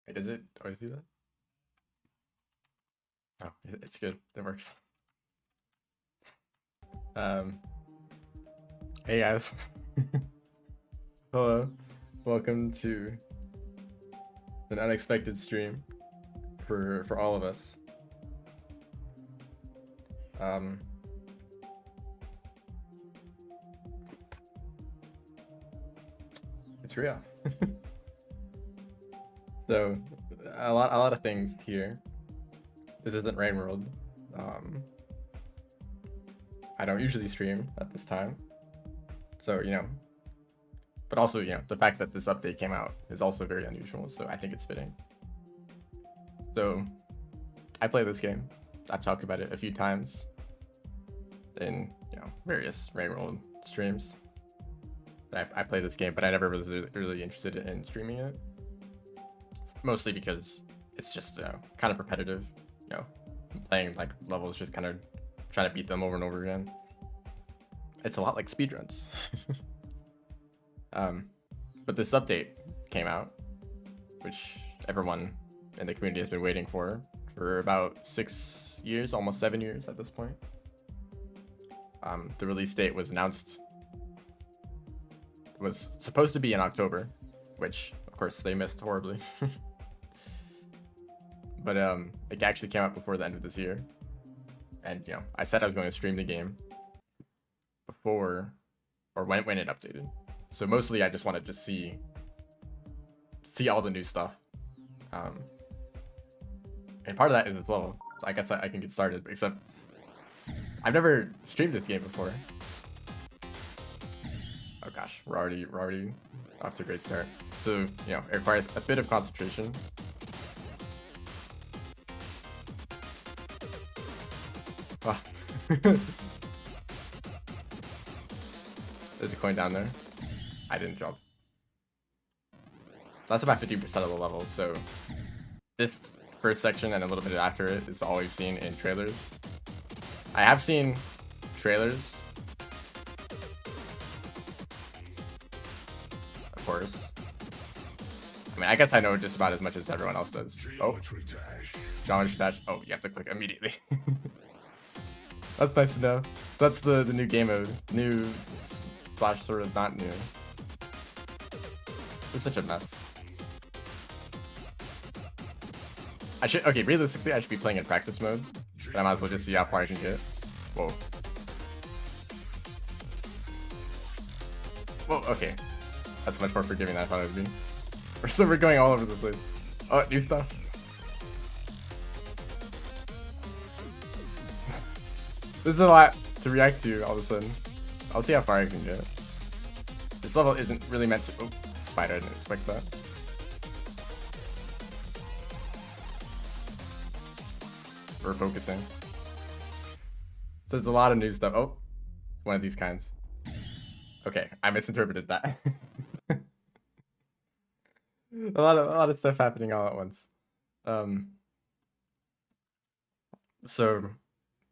Wait, does it always do that? Oh, it's good. It works. Um, hey guys. Hello. Welcome to an unexpected stream for all of us. It's real. So a lot of things here. This isn't Rain World. I don't usually stream at this time. So, but also, the fact that this update came out is also very unusual, so I think it's fitting. So, I play this game. I've talked about it a few times in, various Rain World streams. I play this game, but I never was really interested in streaming it. Mostly because it's just kind of repetitive, playing like levels, just kind of trying to beat them over and over again. It's a lot like speedruns. But this update came out, which everyone in the community has been waiting for about 6 years, almost 7 years at this point. The release date was announced, was supposed to be in October, which of course they missed horribly. But it actually came out before the end of this year, and I said I was going to stream the game before or when it updated. So mostly I just wanted to see all the new stuff, and part of that is this level. So I guess I can get started, except I've never streamed this game before. Oh gosh, we're already off to a great start. So it requires a bit of concentration. Oh. There's a coin down there. I didn't jump. That's about 50% of the level, so this first section and a little bit after it is all we've seen in trailers. I have seen trailers, of course. I mean, I guess I know just about as much as everyone else does. Oh, Geometry Dash. Oh, you have to click immediately. That's nice to know. That's the new game mode. New slash sort of not new. It's such a mess. Okay, realistically, I should be playing in practice mode, but I might as well just see how far I can get. Whoa. Whoa, okay. That's much more forgiving than I thought it would be. We're going all over the place. Oh, new stuff. This is a lot to react to all of a sudden. I'll see how far I can get. This level isn't really meant to... Oh, spider, I didn't expect that. We're focusing. So there's a lot of new stuff. Oh, one of these kinds. Okay, I misinterpreted that. a lot of stuff happening all at once. So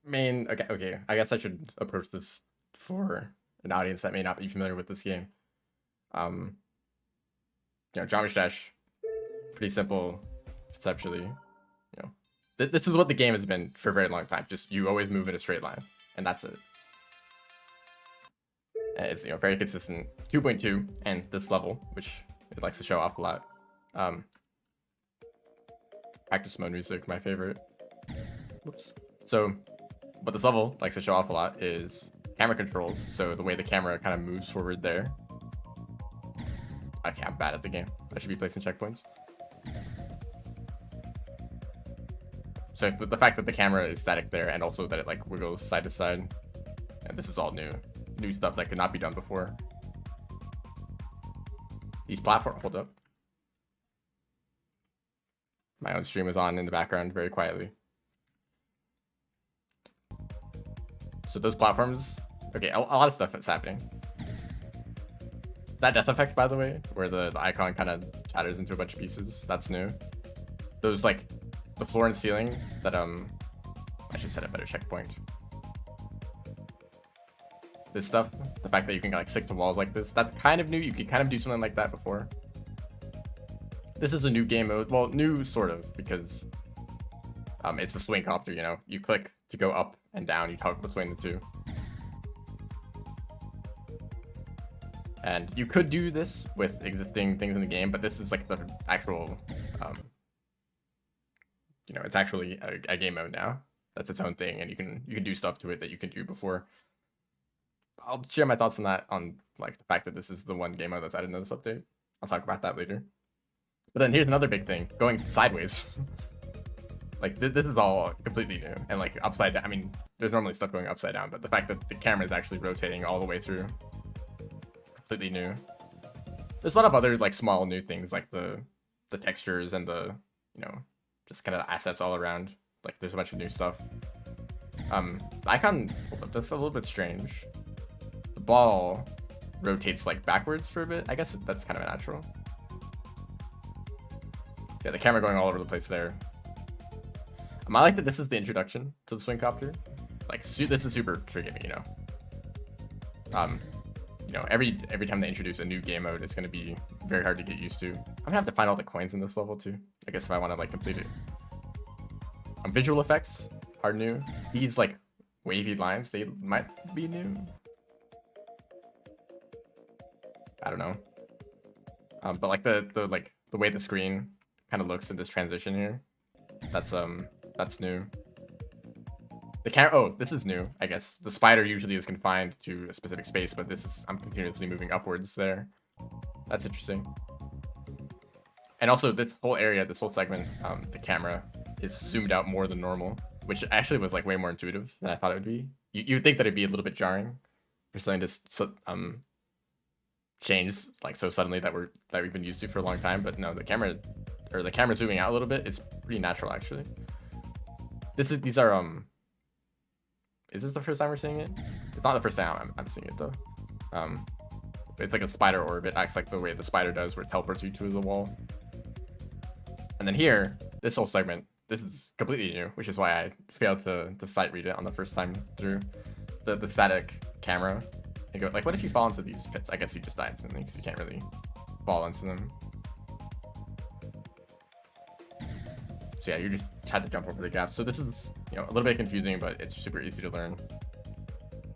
okay, I guess I should approach this for an audience that may not be familiar with this game. Geometry Dash, pretty simple conceptually. This is what the game has been for a very long time. Just you always move in a straight line, and that's it. And it's very consistent. 2.2 and this level, which it likes to show off a lot. Practice mode music, my favorite. Whoops. So what this level likes to show off a lot is camera controls. So the way the camera kind of moves forward there. Okay, I'm bad at the game. I should be placing checkpoints. So the fact that the camera is static there, and also that it like wiggles side to side, and this is all new stuff that could not be done before. These platforms, hold up. My own stream was on in the background very quietly. So those platforms, okay, a lot of stuff is happening. That death effect, by the way, where the icon kind of shatters into a bunch of pieces, that's new. Those like the floor and ceiling that I should set a better checkpoint. This stuff, the fact that you can like stick to walls like this, that's kind of new. You could kind of do something like that before. this is a new game mode. Well, new sort of, because it's the swing copter, you know. You click to go up and down, you toggle between the two. And you could do this with existing things in the game, but this is like the actual, you know, it's actually a game mode now. That's its own thing, and you can do stuff to it that you can do before. I'll share my thoughts on that, on like the fact that this is the one game mode that's added into this update. I'll talk about that later. But then here's another big thing, going sideways. Like this is all completely new, and like upside down. I mean, there's normally stuff going upside down, but the fact that the camera is actually rotating all the way through, completely new. There's a lot of other like small new things, like the textures and the, you know, just kind of assets all around. Like there's a bunch of new stuff. The icon, hold up, that's a little bit strange. The ball rotates like backwards for a bit. I guess that's kind of natural. Yeah, the camera going all over the place there. I like that this is the introduction to the swing copter. Like this is super forgiving, you know. You know, every time they introduce a new game mode, it's gonna be very hard to get used to. I'm gonna have to find all the coins in this level too, I guess, if I want to like complete it. Visual effects are new. These like wavy lines, they might be new. I don't know. But like the way the screen kind of looks in this transition here, that's new. The camera, oh, this is new, I guess. The spider usually is confined to a specific space, but this is, I'm continuously moving upwards there. That's interesting. And also this whole area, this whole segment, the camera is zoomed out more than normal, which actually was like way more intuitive than I thought it would be. You would think that it'd be a little bit jarring for something to change like so suddenly that we've been used to for a long time, but no, the camera zooming out a little bit is pretty natural actually. These are is this the first time we're seeing it? It's not the first time I'm seeing it though. It's like a spider orb. It acts like the way the spider does, where it teleports you to the wall. And then here, this whole segment, this is completely new, which is why I failed to sight read it on the first time through. The static camera. And go, like, what if you fall into these pits? I guess you just die instantly because you can't really fall into them. So yeah, you just had to jump over the gap. So this is, you know, a little bit confusing, but it's super easy to learn.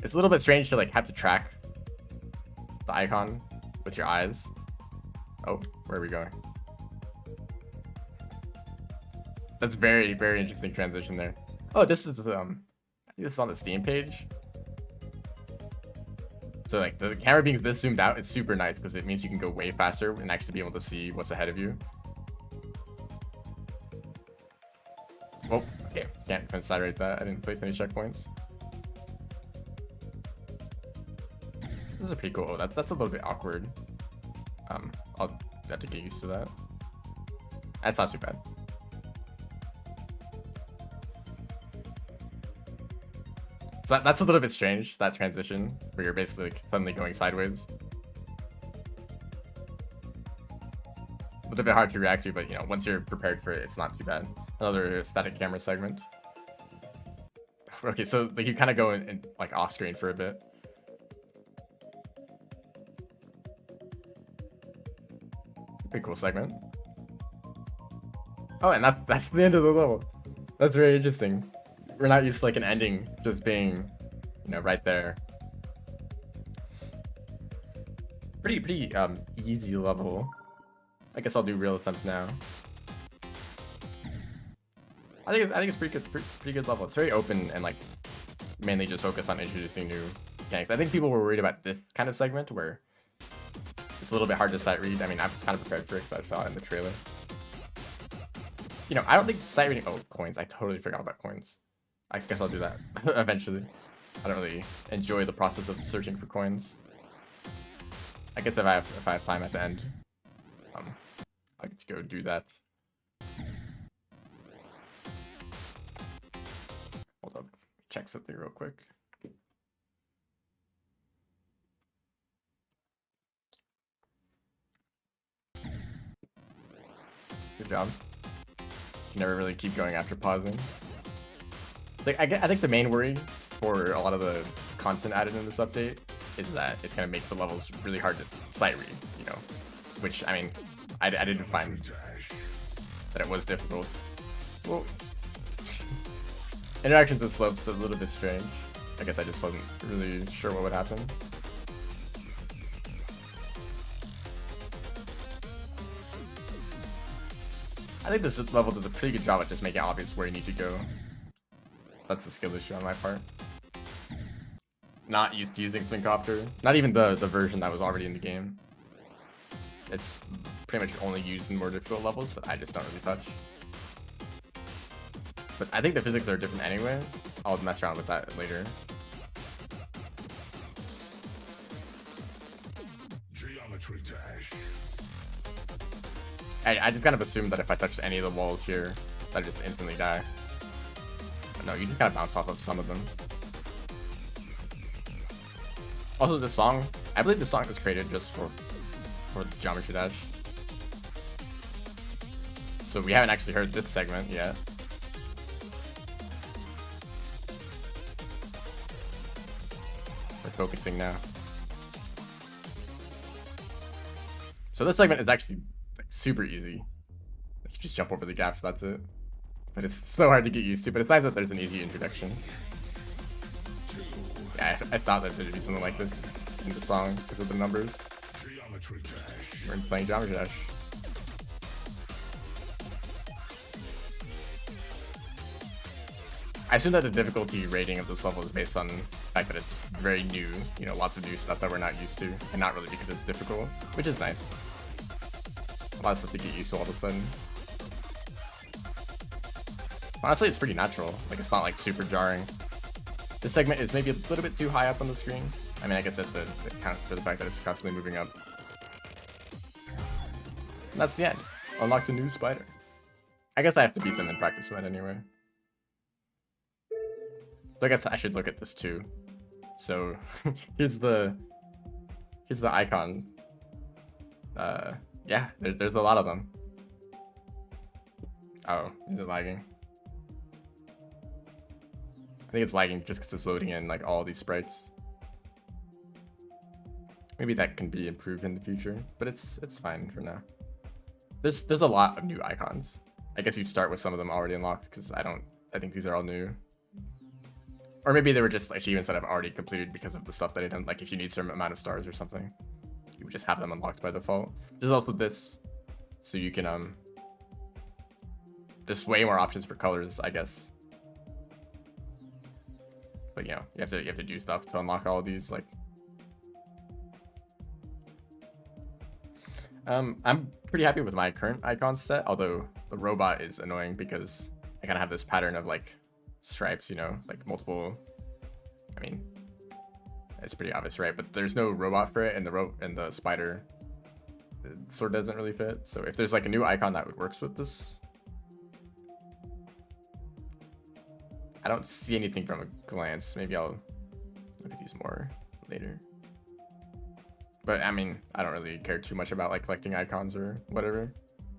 It's a little bit strange to like have to track the icon with your eyes. Oh, where are we going? That's very, very interesting transition there. Oh, this is I think this is on the Steam page. So like the camera being this zoomed out is super nice because it means you can go way faster and actually be able to see what's ahead of you. Oh, okay, can't consider that. I didn't place any checkpoints. This is pretty cool. That's a little bit awkward. I'll have to get used to that. That's not too bad. So that's a little bit strange, that transition, where you're basically like suddenly going sideways. A little bit hard to react to, but you know, once you're prepared for it, it's not too bad. Another static camera segment. Okay, so like you kind of go in like off screen for a bit. Pretty cool segment. Oh, and that's the end of the level. That's very interesting. We're not used to like an ending just being, you know, right there. Pretty easy level. I guess I'll do real attempts now. I think it's pretty good level. It's very open and like mainly just focused on introducing new mechanics. I think people were worried about this kind of segment where it's a little bit hard to sight read. I mean, I was kind of prepared for it because I saw it in the trailer. You know, I don't think sight reading. Oh, coins! I totally forgot about coins. I guess I'll do that eventually. I don't really enjoy the process of searching for coins. I guess if I have time at the end, I get to go do that. Hold up, check something real quick. Good job. You never really keep going after pausing. Like I think the main worry for a lot of the content added in this update is that it's gonna make the levels really hard to sight read, you know, which I mean, I didn't find that it was difficult. Well, interactions with slopes a little bit strange. I guess I just wasn't really sure what would happen. I think this level does a pretty good job at just making it obvious where you need to go. That's a skill issue on my part. Not used to using Flinkopter. Not even the version that was already in the game. It's pretty much only used in more difficult levels that I just don't really touch. But I think the physics are different anyway. I'll mess around with that later. Geometry dash. I just kind of assumed that if I touched any of the walls here, I'd just instantly die. But no, you just kind of bounce off of some of them. Also, the song, I believe the song was created just for the Geometry Dash. So we haven't actually heard this segment yet. We're focusing now. So this segment is actually like, super easy. You just jump over the gaps, that's it. But it's so hard to get used to, but it's nice that there's an easy introduction. Yeah, I thought that there'd be something like this in the song because of the numbers. We're playing Geometry Dash. I assume that the difficulty rating of this level is based on the fact that it's very new, you know, lots of new stuff that we're not used to, and not really because it's difficult, which is nice. A lot of stuff to get used to all of a sudden. Honestly, it's pretty natural. Like, it's not like super jarring. This segment is maybe a little bit too high up on the screen. I mean, I guess that's the count for the fact that it's constantly moving up. And that's the end. Unlocked a new spider. I guess I have to beat them in practice mode anyway. So I guess I should look at this too. So here's the icon. Yeah, there's a lot of them. Oh, is it lagging? I think it's lagging just because it's loading in like all these sprites. Maybe that can be improved in the future, but it's fine for now. There's a lot of new icons. I guess you start with some of them already unlocked because I think these are all new. Or maybe they were just achievements that I've already completed because of the stuff that I done. Like if you need a certain amount of stars or something, you would just have them unlocked by default. There's also this, so you can there's way more options for colors, I guess. But you know, you have to do stuff to unlock all of these. Like, I'm pretty happy with my current icon set. Although the robot is annoying because I kind of have this pattern of like stripes, you know, like multiple. I mean, it's pretty obvious, right? But there's no robot for it, and the spider sort of doesn't really fit. So if there's like a new icon that works with this, I don't see anything from a glance. Maybe I'll look at these more later. But I mean, I don't really care too much about like collecting icons or whatever.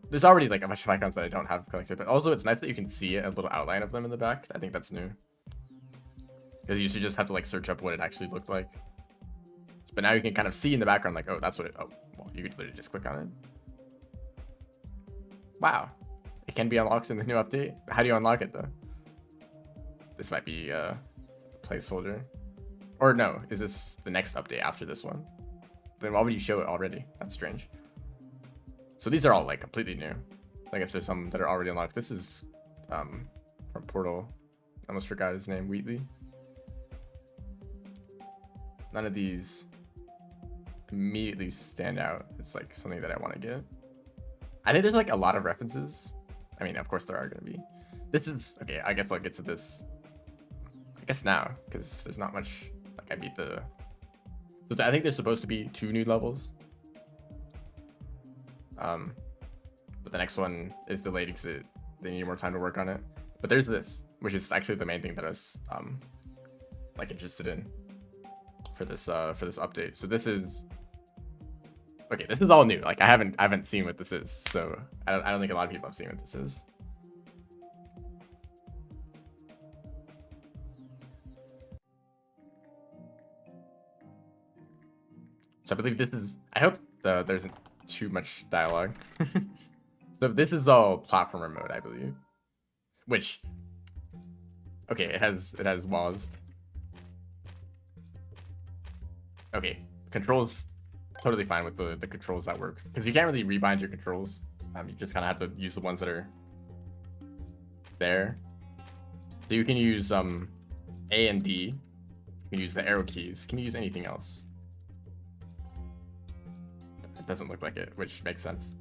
There's already like a bunch of icons that I don't have collected, but also it's nice that you can see a little outline of them in the back. I think that's new. Because you used to just have to like search up what it actually looked like. But now you can kind of see in the background like, oh, that's what it, oh, well, you could literally just click on it. Wow. It can be unlocked in the new update. How do you unlock it though? This might be a placeholder. Or no, is this the next update after this one? Then why would you show it already? That's strange. So these are all like completely new. I guess there's some that are already unlocked. This is from Portal. I almost forgot his name, Wheatley. None of these immediately stand out. It's like something that I want to get. I think there's like a lot of references. I mean, of course there are going to be. This is, okay, I guess I'll get to this. I guess now, because there's not much, like I beat the... So I think there's supposed to be 2 new levels. But the next one is delayed because they need more time to work on it. But there's this, which is actually the main thing that I was like interested in for this update. So this is okay. This is all new. Like I haven't seen what this is, so I don't think a lot of people have seen what this is. So I believe this is. I hope there isn't too much dialogue. So this is all platformer mode, I believe. Which, okay, it has WASD. Okay, controls totally fine with the controls that work, because you can't really rebind your controls. You just kind of have to use the ones that are there. So you can use A and D. You can use the arrow keys. Can you use anything else? It doesn't look like it, which makes sense.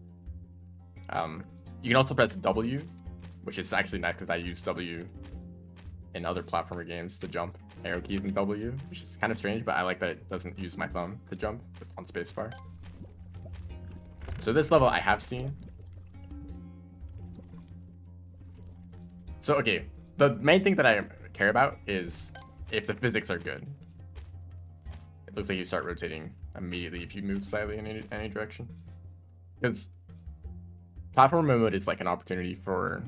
You can also press W, which is actually nice because I use W in other platformer games to jump. Arrow keys and W, which is kind of strange, but I like that it doesn't use my thumb to jump on spacebar. So this level I have seen. So okay, the main thing that I care about is if the physics are good. It looks like you start rotating immediately if you move slightly in any direction. Because platform mode is like an opportunity for,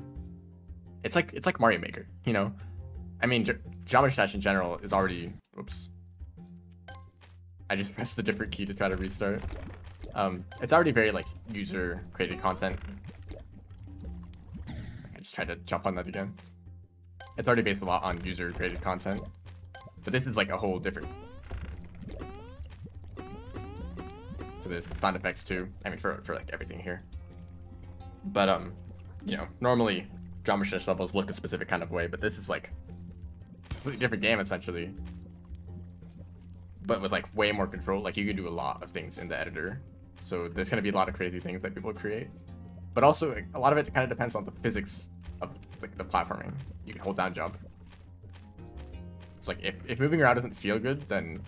it's like Mario Maker, you know. I mean, Geometry Dash in general is already, oops. I just pressed a different key to try to restart. It's already very like user created content. I just tried to jump on that again. It's already based a lot on user created content, but this is like a whole different. So there's sound effects too. I mean, for like everything here. But you know, normally Geometry Dash levels look a specific kind of way, but this is like a completely different game essentially. But with like way more control, like you can do a lot of things in the editor. So there's gonna be a lot of crazy things that people create. But also a lot of it kind of depends on the physics of like the platforming. You can hold down jump. It's like if moving around doesn't feel good, then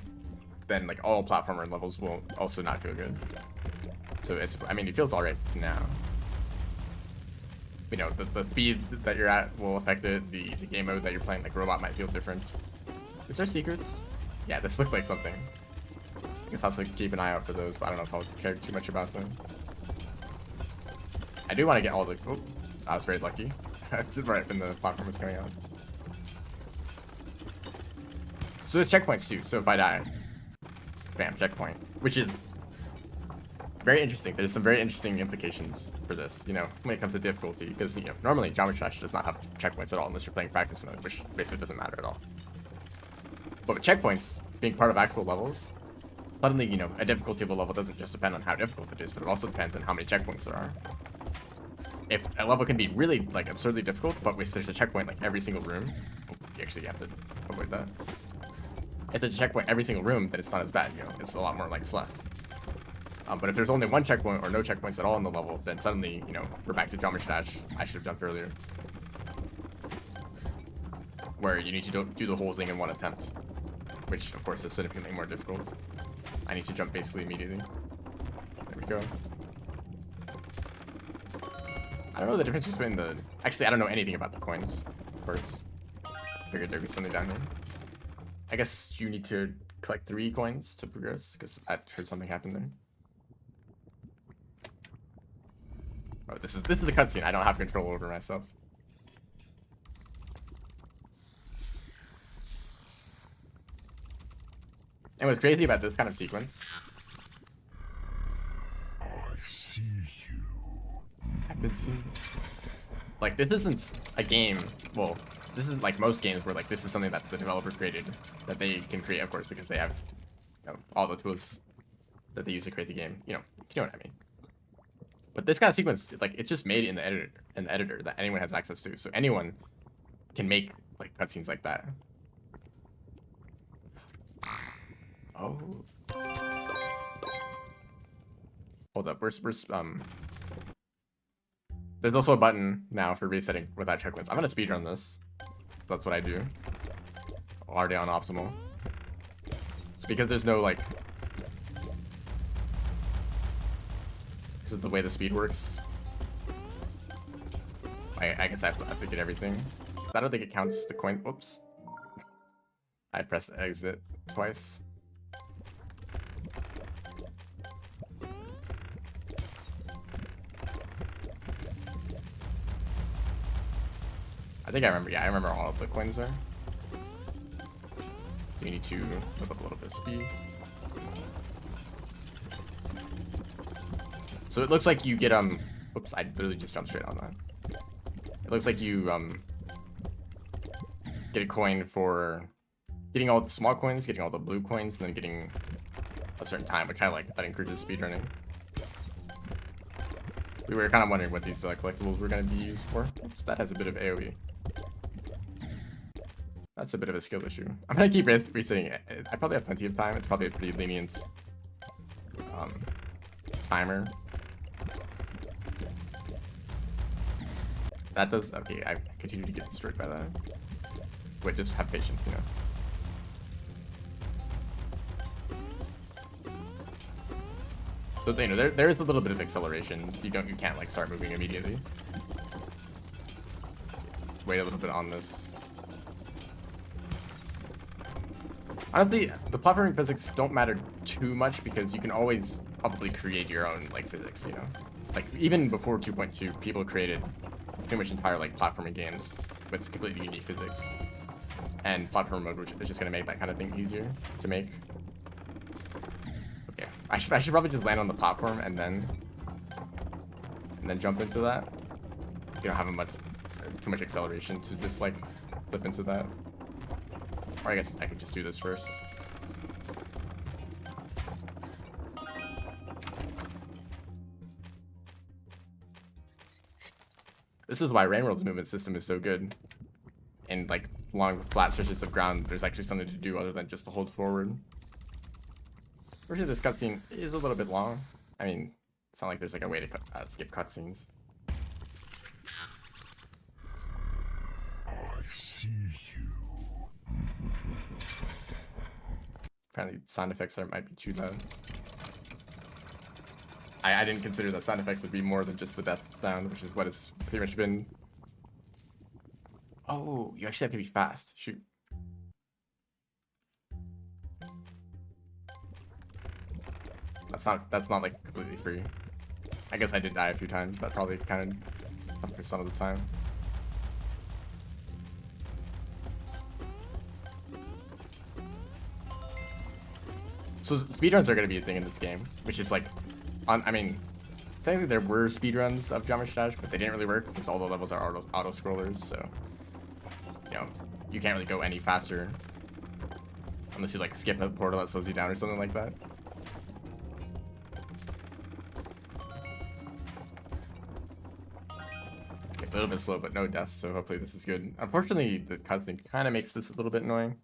like all platformer levels will also not feel good. So it's, I mean, it feels alright now. You know, the speed that you're at will affect it. The game mode that you're playing, like robot, might feel different. Is there secrets? Yeah, this looks like something. I guess I'll have to keep an eye out for those, but I don't know if I'll care too much about them. I do want to get all the, oh, I was very lucky. Just right when the platform was coming out. So there's checkpoints too, so if I die, bam, checkpoint. Which is very interesting. There's some very interesting implications for this, you know, when it comes to difficulty, because, you know, normally Geometry Dash does not have checkpoints at all unless you're playing practice mode, which basically doesn't matter at all. But with checkpoints being part of actual levels, suddenly, you know, a difficulty of a level doesn't just depend on how difficult it is, but it also depends on how many checkpoints there are. If a level can be really, like, absurdly difficult, but there's a checkpoint, like, every single room, oh, you actually have to avoid that. If there's a checkpoint every single room, then it's not as bad, you know, it's a lot more, like, it's less. But if there's only one checkpoint or no checkpoints at all in the level, then suddenly, you know, we're back to Geometry Dash. I should have jumped earlier. Where you need to do the whole thing in one attempt. Which, of course, is significantly more difficult. I need to jump basically immediately. There we go. I don't know the difference between the... Actually, I don't know anything about the coins, of course. Figured there'd be something down here. I guess you need to collect 3 coins to progress, because I heard something happen there. Oh, this is the cutscene. I don't have control over myself. And what's crazy about this kind of sequence, I see you. I can see, like, this isn't a game. Well, this isn't like most games where like this is something that the developer created that they can create, of course, because they have, you know, all the tools that they use to create the game. You know what I mean. But this kind of sequence, like, it's just made in the editor that anyone has access to, so anyone can make like cutscenes like that. Oh. Hold up, there's also a button now for resetting without checkpoints. I'm gonna speedrun this. That's what I do. Already on optimal. It's because there's no like. This is the way the speed works. I guess I have to get everything. I don't think it counts the coin. Oops. I pressed exit twice. I think I remember. Yeah, I remember all of the coins there. So you need to flip up a little bit of speed. So it looks like you get Oops, I literally just jumped straight on that. It looks like you get a coin for getting all the small coins, getting all the blue coins, and then getting a certain time, which I like. That encourages speedrunning. We were kind of wondering what these collectibles were going to be used for. So that has a bit of AoE. That's a bit of a skill issue. I'm going to keep resetting it. I probably have plenty of time. It's probably a pretty lenient timer. That does... Okay, I continue to get destroyed by that. Wait, just have patience, you know. So, you know, there is a little bit of acceleration. You can't like start moving immediately. Wait a little bit on this. Honestly, the platforming physics don't matter too much because you can always probably create your own like physics, you know. Like even before 2.2, people created pretty much entire like platforming games with completely unique physics. And platform mode, which is just gonna make that kind of thing easier to make. Okay, I should probably just land on the platform and then jump into that. You don't have too much acceleration to just like flip into that. Or I guess I could just do this first. This is why Rainworld's movement system is so good. And like long flat stretches of ground, there's actually something to do other than just to hold forward. Fortunately, this cutscene is a little bit long. I mean, it's not like there's like a way to skip cutscenes. I see you. Apparently, sound effects there might be too loud. I didn't consider that sound effects would be more than just the death sound, which is what it's pretty much been. Oh, you actually have to be fast. Shoot. That's not like completely free. I guess I did die a few times. That probably kind of 100% of the time. So speedruns are going to be a thing in this game, which is like, I mean, technically there were speedruns of Geometry Dash, but they didn't really work because all the levels are auto scrollers. So, you know, you can't really go any faster unless you like skip a portal that slows you down or something like that. Okay, a little bit slow, but no deaths, so hopefully this is good. Unfortunately, the cutscene kind of makes this a little bit annoying.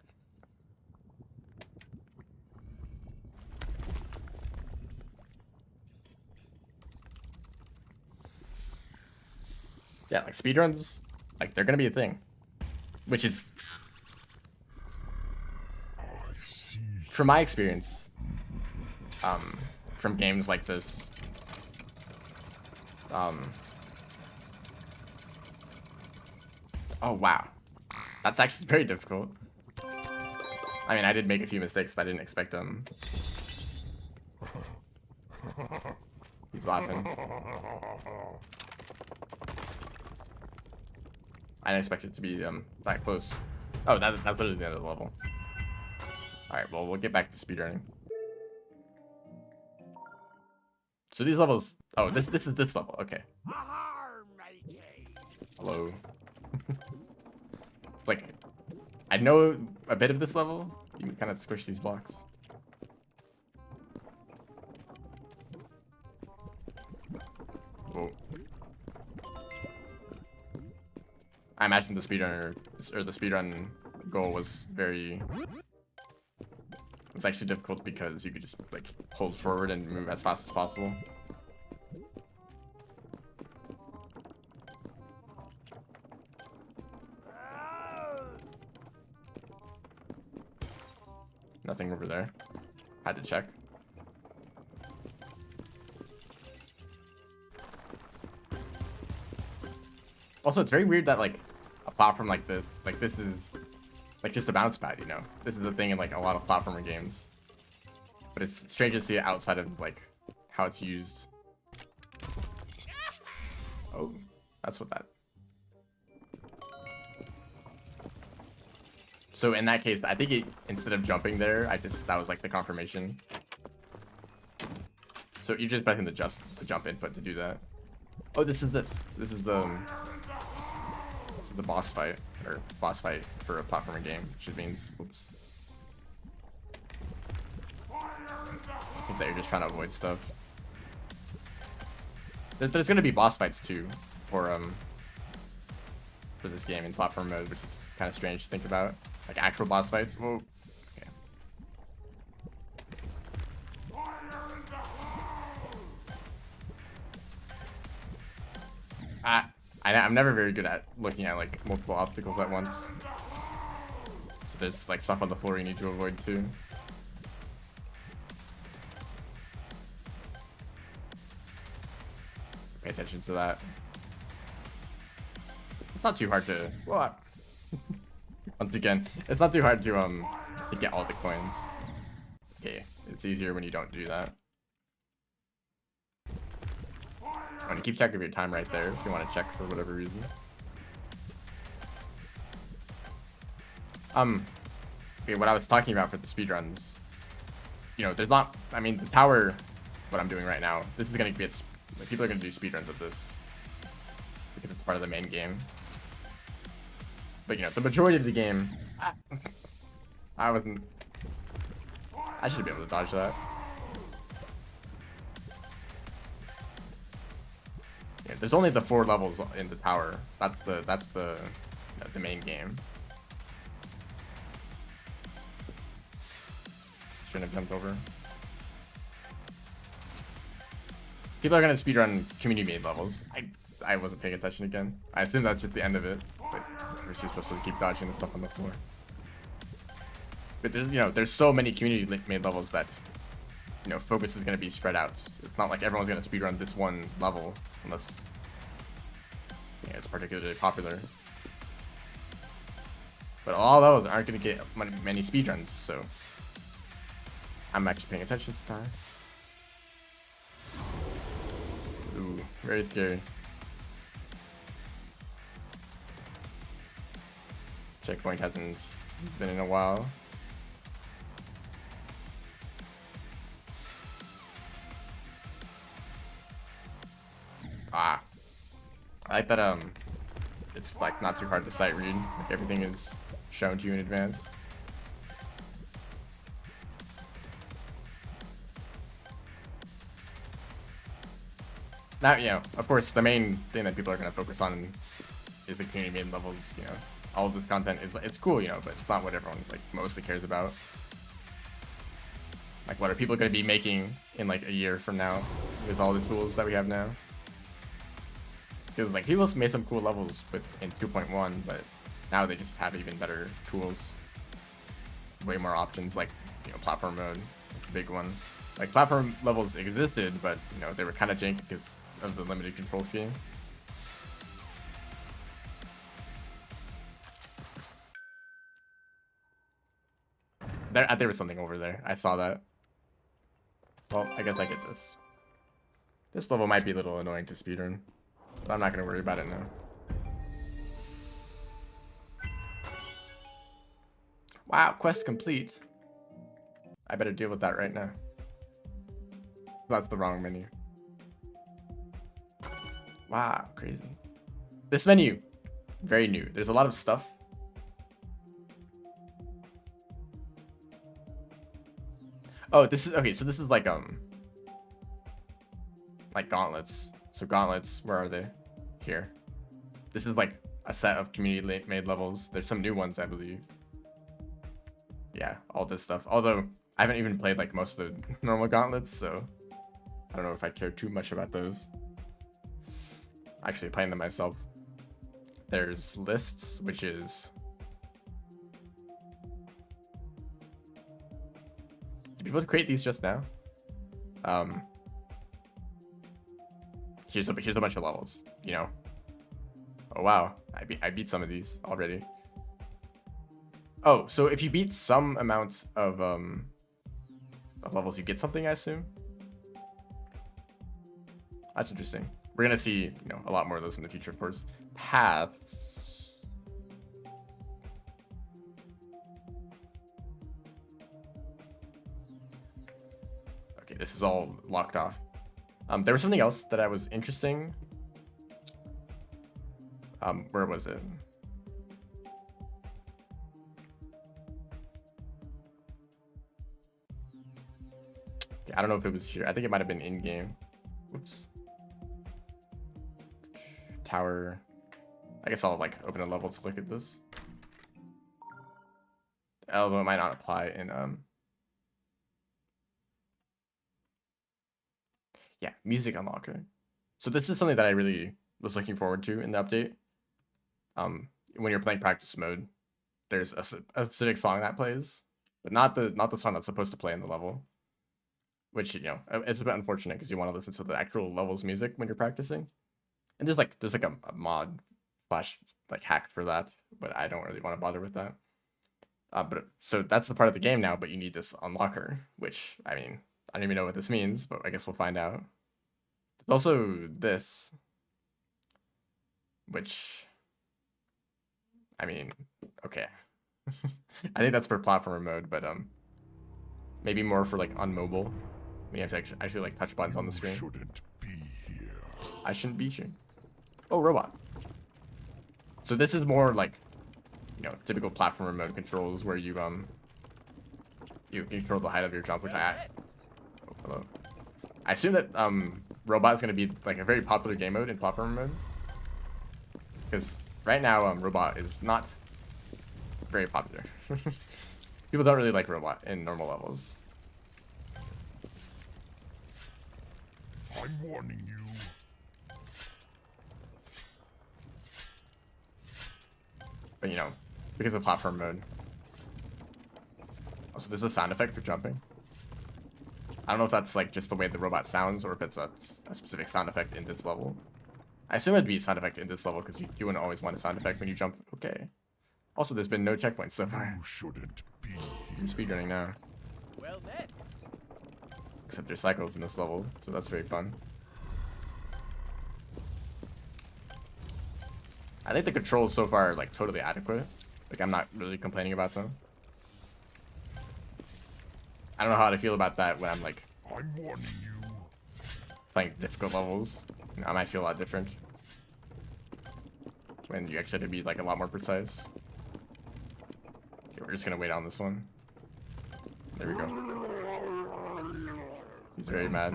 Yeah, like speedruns, like they're gonna be a thing, which is, from my experience, from games like this, oh wow, that's actually very difficult. I mean, I did make a few mistakes, but I didn't expect them. He's laughing. I didn't expect it to be that close. Oh, that's literally the end of the level. Alright, well, we'll get back to speedrunning. So these levels... Oh, this is this level. Okay. Hello. Like, I know a bit of this level. You can kind of squish these blocks. Whoa. I imagine the speedrunner, or the speedrun goal was it's actually difficult because you could just like hold forward and move as fast as possible. Nothing over there. Had to check. Also, it's very weird that like a platform like this is like just a bounce pad, you know. This is a thing in like a lot of platformer games, but it's strange to see it outside of like how it's used. Oh, that's what that. So in that case, I think instead of jumping there, that was like the confirmation. So you're just pressing the jump input to do that. Oh, this is this. This is the boss fight, or boss fight for a platformer game, which means, oops. Means that you're just trying to avoid stuff. There's gonna be boss fights too, for this game in platform mode, which is kind of strange to think about. Like actual boss fights. Whoa. Okay. I'm never very good at looking at like multiple obstacles at once. So there's like stuff on the floor you need to avoid too. Pay attention to that. It's not too hard to. What? Once again, it's not too hard to get all the coins. Okay, it's easier when you don't do that. I want to keep track of your time right there if you want to check for whatever reason. Okay, what I was talking about for the speedruns, you know, there's not, I mean, the tower, what I'm doing right now, this is going to be, people are going to do speedruns of this because it's part of the main game. But, you know, the majority of the game, I should be able to dodge that. Yeah, there's only the 4 levels in the tower. That's the main game. Shouldn't have jumped over. People are gonna speedrun community-made levels. I wasn't paying attention again. I assume that's just the end of it. But we're supposed to keep dodging the stuff on the floor. But there's, you know, there's so many community-made levels that, you know, focus is gonna be spread out. It's not like everyone's gonna speedrun this one level unless, yeah, it's particularly popular. But all those aren't gonna get many speedruns, so I'm actually paying attention this time. Ooh, very scary. Checkpoint hasn't been in a while. I like that it's like not too hard to sight read. Like everything is shown to you in advance. Now, you know, of course, the main thing that people are going to focus on is the community-made levels. You know, all of this content is, it's cool, you know, but it's not what everyone like mostly cares about. Like, what are people going to be making in like a year from now with all the tools that we have now? Because like people made some cool levels in 2.1, but now they just have even better tools, way more options. Like, you know, platform mode is a big one. Like platform levels existed, but you know they were kind of janky because of the limited control scheme. There was something over there. I saw that. Well, I guess I get this. This level might be a little annoying to speedrun, but I'm not gonna worry about it now. Wow, quest complete. I better deal with that right now. That's the wrong menu. Wow, crazy. This menu, very new. There's a lot of stuff. Oh, this is okay. So this is like gauntlets. So gauntlets, where are they? Here. This is like a set of community-made levels. There's some new ones, I believe. Yeah, all this stuff. Although I haven't even played like most of the normal gauntlets, so I don't know if I care too much about those. Actually playing them myself. There's lists, which is, did people create these just now? Here's a bunch of levels, you know. Oh wow, I beat some of these already. Oh, so if you beat some amount of levels, you get something, I assume. That's interesting. We're gonna see, you know, a lot more of those in the future, of course. Paths. Okay, this is all locked off. There was something else that I was interesting Where was it? Yeah, I don't know if it was here. I think it might have been in game. Whoops. Tower. I guess I'll like open a level to look at this. Although it might not apply in yeah, music unlocker. So this is something that I really was looking forward to in the update. When you're playing practice mode, there's a specific song that plays, but not the song that's supposed to play in the level. Which, you know, it's a bit unfortunate because you want to listen to the actual level's music when you're practicing. And there's like a mod slash like hack for that, but I don't really want to bother with that. But so that's the part of the game now, but you need this unlocker, which, I mean, I don't even know what this means, but I guess we'll find out. There's also this, which, I mean, okay. I think that's for platformer mode, but maybe more for like on mobile. When you have to actually like touch buttons on the screen. Shouldn't be here. I shouldn't be here. Oh, robot. So this is more like, you know, typical platformer mode controls where you control the height of your jump, which oh, hello. I assume that robot is gonna be like a very popular game mode in platformer mode. Because right now robot is not very popular. People don't really like robot in normal levels. I'm warning you. But you know, because of platform mode. Also, there's a sound effect for jumping. I don't know if that's like just the way the robot sounds or if it's a specific sound effect in this level. I assume it'd be a sound effect in this level because you wouldn't always want a sound effect when you jump. Okay. Also, there's been no checkpoints so far. You shouldn't be I'm speedrunning now. Well met. Except there's cycles in this level, so that's very fun. I think the controls so far are like totally adequate. Like I'm not really complaining about them. I don't know how to feel about that when I'm like I'm warning you. playing difficult levels. You know, I might feel a lot different when you actually have to be like a lot more precise. Okay, we're just gonna wait on this one. There we go. He's very mad.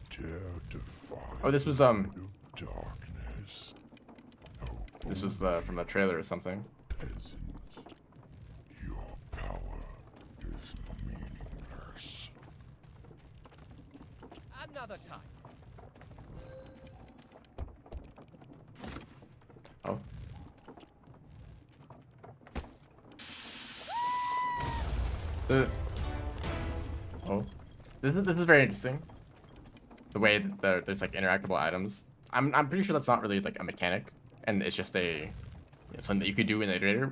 Dare defy. Oh, this was of darkness. Oh, this was the from the trailer or something. peasant. Your power is meaningless. Another time. Oh. Oh. This is very interesting. The way that there's like interactable items. I'm pretty sure that's not really like a mechanic, and it's just a something that you could do in the editor.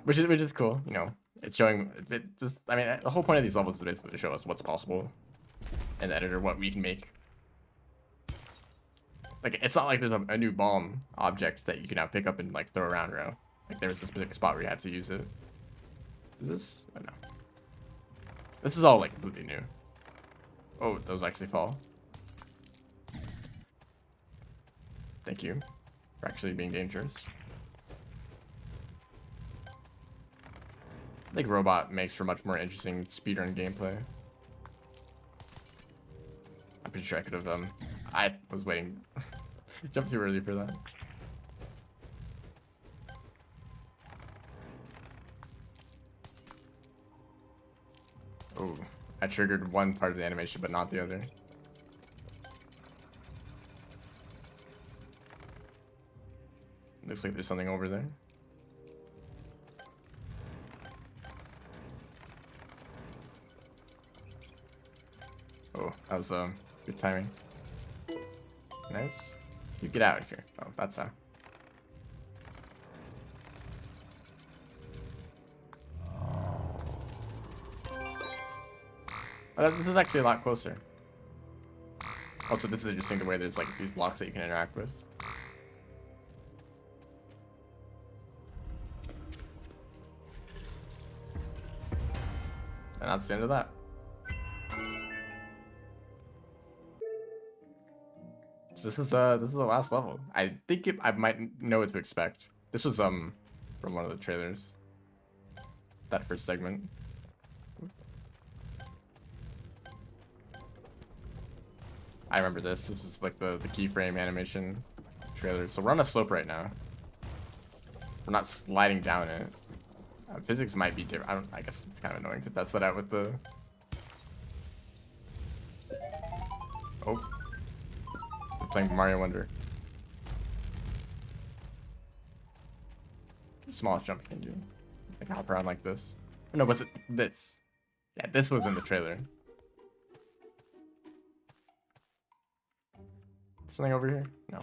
Which is cool. You know, it's showing it just. I mean, the whole point of these levels is basically to show us what's possible in the editor, what we can make. Like, it's not like there's a new bomb object that you can now pick up and like throw around, bro. Like there's a specific spot where you have to use it. Is this? Oh no. This is all like completely new. Oh, those actually fall. Thank you for actually being dangerous. I think robot makes for much more interesting speedrun gameplay. I'm pretty sure I could have I was waiting. Jumped too early for that. Oh, I triggered one part of the animation, but not the other. Looks like there's something over there. Oh, that was good timing. Nice. You get out of here. Oh, that's how. Oh, this is actually a lot closer. Also, this is interesting the way there's like these blocks that you can interact with. And that's the end of that. This is the last level. I think I might know what to expect. This was from one of the trailers. That first segment. I remember this. This is like the keyframe animation trailer. So we're on a slope right now. We're not sliding down it. Physics might be different. I guess it's kind of annoying to test that out with the. Oh. We're playing Mario Wonder. The smallest jump you can do. Like hop around like this. No, was it this? Yeah, this was in the trailer. Something over here? No.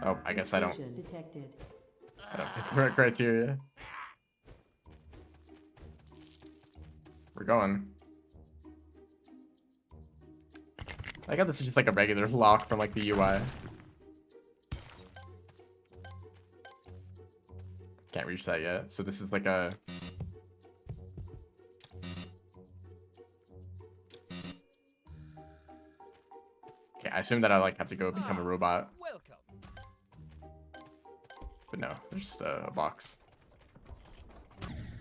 Oh, I guess I don't Detected. fit the right criteria. We're going. I got this is just like a regular lock from like the UI. Can't reach that yet. So this is like a. Okay, I assume that I like have to go become a robot, Welcome. but no, there's just a box.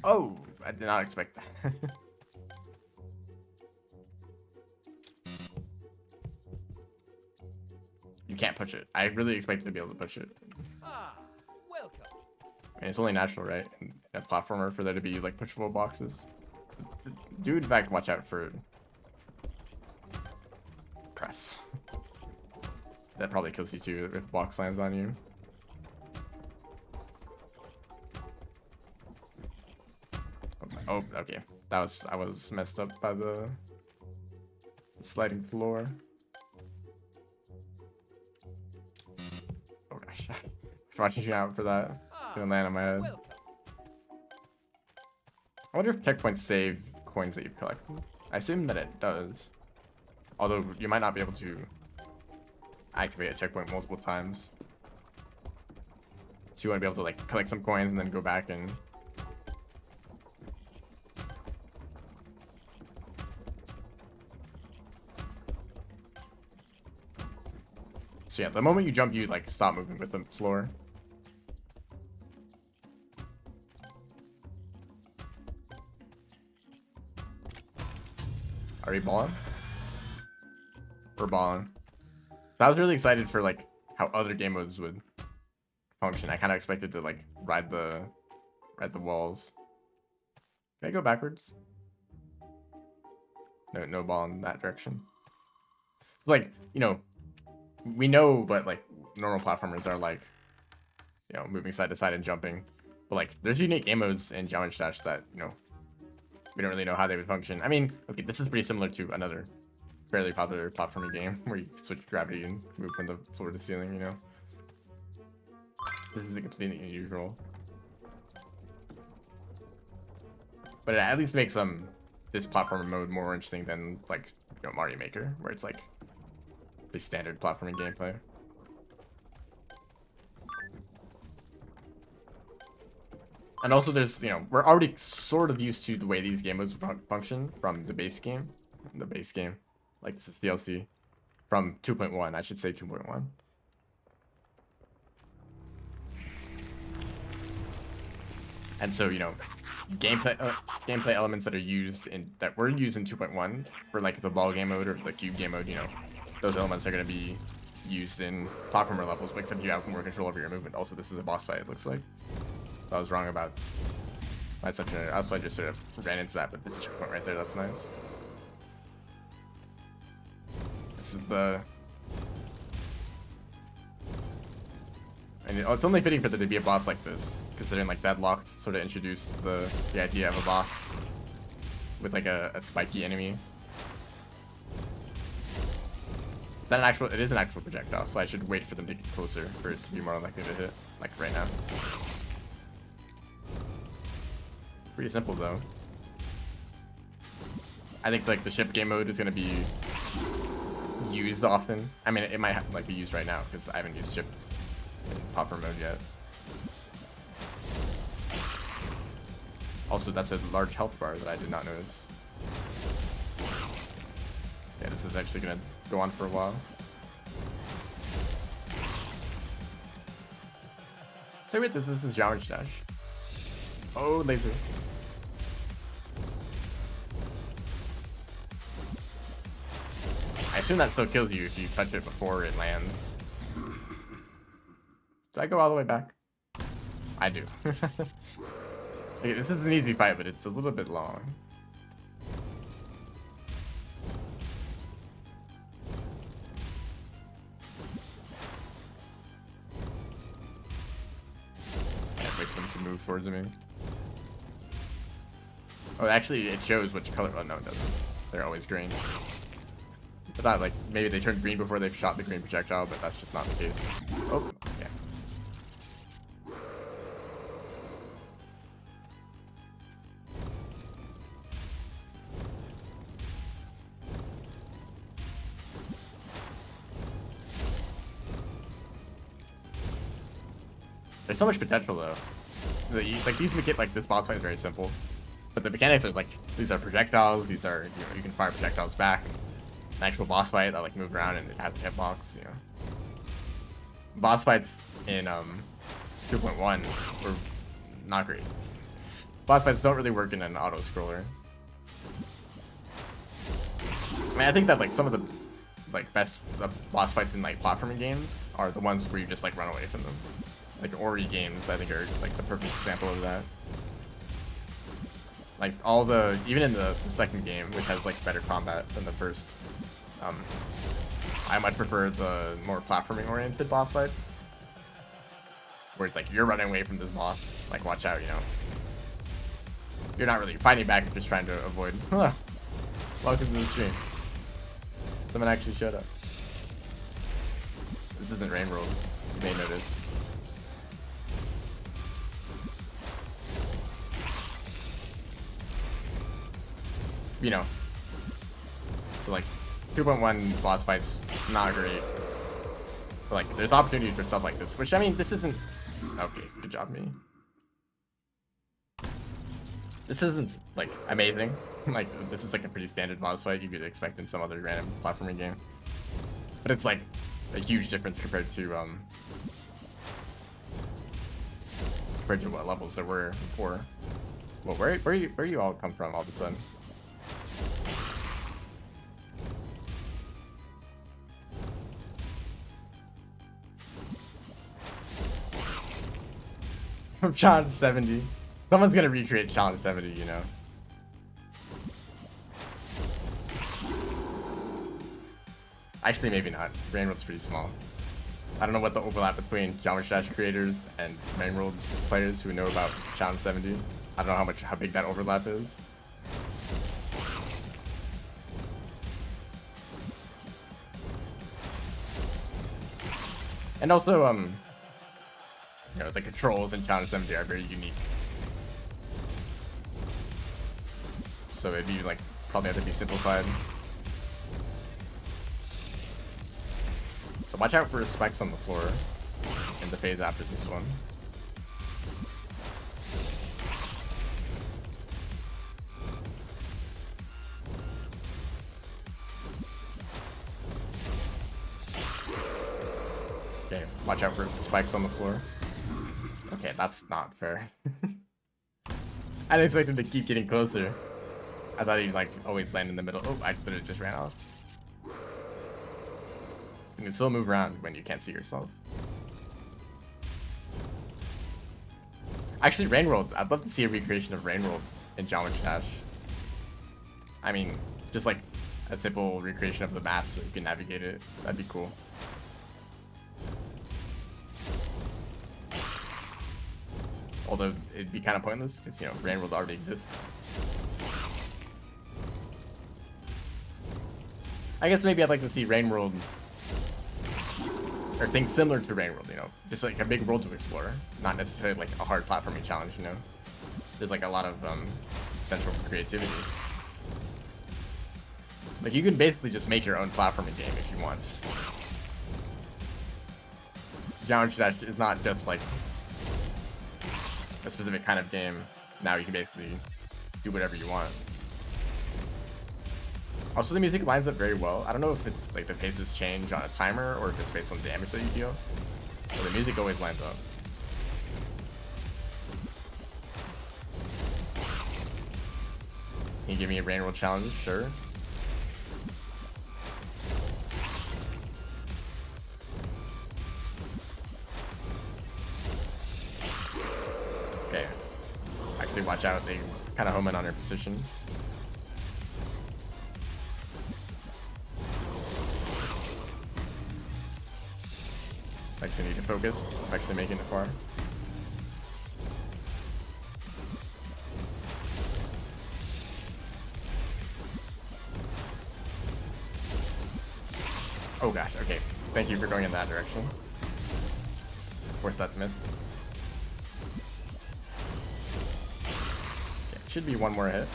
Oh, I did not expect that. You can't push it. I really expected to be able to push it. Ah, welcome. I mean, it's only natural, right? In a platformer for there to be like pushable boxes. Do in fact watch out for press. That probably kills you too if box lands on you. Oh, okay. I was messed up by the sliding floor. Oh gosh. Watching you out for that. Gonna land on my head. Welcome. I wonder if checkpoints save coins that you've collected. I assume that it does. Although you might not be able to activate a checkpoint multiple times. So you want to be able to like collect some coins and then go back and. So yeah, the moment you jump, you like stop moving with them slower. Are we balling? We're balling. I was really excited for like how other game modes would function. I kind of expected to like ride the walls. Can I go backwards? No ball in that direction. It's like, you know, we know, but like normal platformers are like, you know, moving side to side and jumping. But like, there's unique game modes in Geometry Dash that, you know, we don't really know how they would function. I mean, okay, this is pretty similar to another fairly popular platforming game where you switch gravity and move from the floor to ceiling, you know. This is completely unusual. But it at least makes this platformer mode more interesting than like, you know, Mario Maker, where it's like the standard platforming gameplay. And also there's, you know, we're already sort of used to the way these game modes function from the base game. Like this is DLC from 2.1, I should say 2.1. And so, you know, gameplay elements that were used in 2.1 for like the ball game mode or the cube game mode, you know, those elements are going to be used in platformer levels, but except you have more control over your movement. Also, this is a boss fight, it looks like. I was wrong about my assumption. Also, I just sort of ran into that, but this is a checkpoint right there. That's nice. This is the... And it's only fitting for there to be a boss like this, considering like Deadlocked sort of introduced the idea of a boss with like a spiky enemy. Is that an actual? It is an actual projectile, so I should wait for them to get closer for it to be more likely to hit, like right now. Pretty simple though. I think like the ship game mode is gonna be used often. I mean, it might have, like be used right now because I haven't used ship in popper mode yet. Also, that's a large health bar that I did not notice. Yeah, this is actually gonna go on for a while. So wait, this is Geometry Dash. Oh, laser. I assume that still kills you if you touch it before it lands. Did I go all the way back? I do. Okay, this is an easy fight, but it's a little bit long. Can't wait for them to move towards me. Oh, actually, it shows which color. Oh, no, it doesn't. They're always green. I thought, like, maybe they turned green before they've shot the green projectile, but that's just not the case. Oh, yeah. There's so much potential, though. Like, these make it, like, this boss fight is very simple. But the mechanics are, like, these are projectiles, these are, you know, you can fire projectiles back. An actual boss fight that, like, move around and it has hitbox, you know. Boss fights in, 2.1 were not great. Boss fights don't really work in an auto-scroller. I mean, I think that, like, some of the, like, best boss fights in, like, platforming games are the ones where you just, like, run away from them. Like, Ori games, I think, are, like, the perfect example of that. Like, all the, even in the second game, which has, like, better combat than the first, I much prefer the more platforming-oriented boss fights. Where it's like, you're running away from this boss, like, watch out, you know. You're not really fighting back, you're just trying to avoid. Welcome to the stream. Someone actually showed up. This isn't Rain World, you may notice. You know, so like 2.1 boss fights, not great. But like, there's opportunity for stuff like this, which I mean, this isn't, okay, good job me. This isn't like amazing. Like, this is like a pretty standard boss fight you could expect in some other random platforming game. But it's like a huge difference compared to what levels there were before. Well, where you all come from all of a sudden? From Challenge 70. Someone's gonna recreate Challenge 70, you know. Actually, maybe not. Rain World's pretty small. I don't know what the overlap between Geometry Dash creators and Rain World players who know about Challenge 70. I don't know how big that overlap is. And also, you know, the controls in Challenge 70 are very unique. So it'd be like, probably have to be simplified. So watch out for spikes on the floor in the phase after this one. Okay, watch out for spikes on the floor. Okay, that's not fair. I didn't expect him to keep getting closer. I thought he'd like always land in the middle. Oh, I literally just ran off. You can still move around when you can't see yourself. Actually, Rain World, I'd love to see a recreation of Rain World in Geometry Dash. I mean, just like a simple recreation of the map so you can navigate it. That'd be cool. Although it'd be kind of pointless because, you know, Rain World already exists. I guess maybe I'd like to see Rain World, or things similar to Rain World, you know, just like a big world to explore, not necessarily like a hard platforming challenge, you know. There's like a lot of potential for creativity. Like, you can basically just make your own platforming game if you want. Geometry Dash is not just like a specific kind of game. now you can basically do whatever you want. Also, the music lines up very well. I don't know if it's like the phases change on a timer or if it's based on the damage that you deal, but the music always lines up. Can you give me a Rain World challenge? Sure. Okay. Actually, watch out. They kind of home in on your position. Actually need to focus. I'm actually making it far. Oh gosh, okay. Thank you for going in that direction. Of course that missed. Yeah, should be one more hit.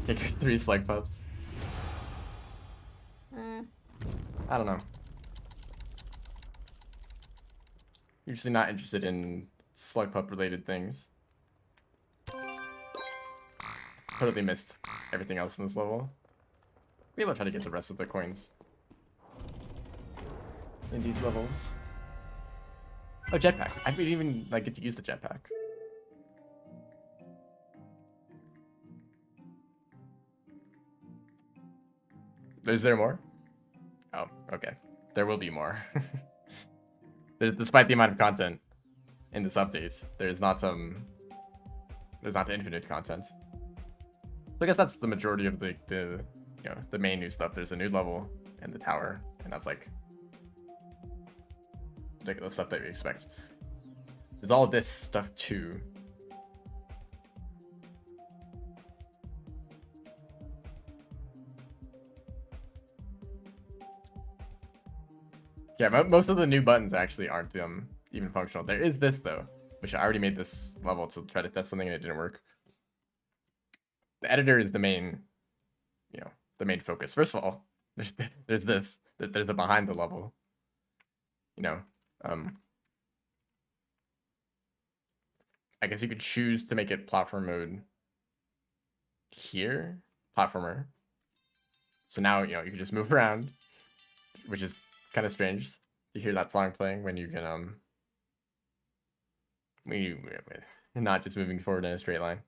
Take your 3 Slug Pups. I don't know. Usually not interested in Slug Pup related things. Totally missed everything else in this level. Maybe I'll try to get the rest of the coins in these levels. Oh, jetpack. I didn't even like get to use the jetpack. Is there more? Oh, okay. There will be more. Despite the amount of content in this update, there's not the infinite content. So I guess that's the majority of the you know, the main new stuff. There's a new level and the tower, and that's like the stuff that we expect. There's all this stuff too. Yeah, most of the new buttons actually aren't even functional. There is this though, which I already made this level to try to test something and it didn't work. The editor is the main, you know, the main focus. First of all, there's this. There's a behind the level. You know, I guess you could choose to make it platform mode here, platformer. So now, you know, you can just move around, which is kind of strange to hear that song playing when you can not just moving forward in a straight line.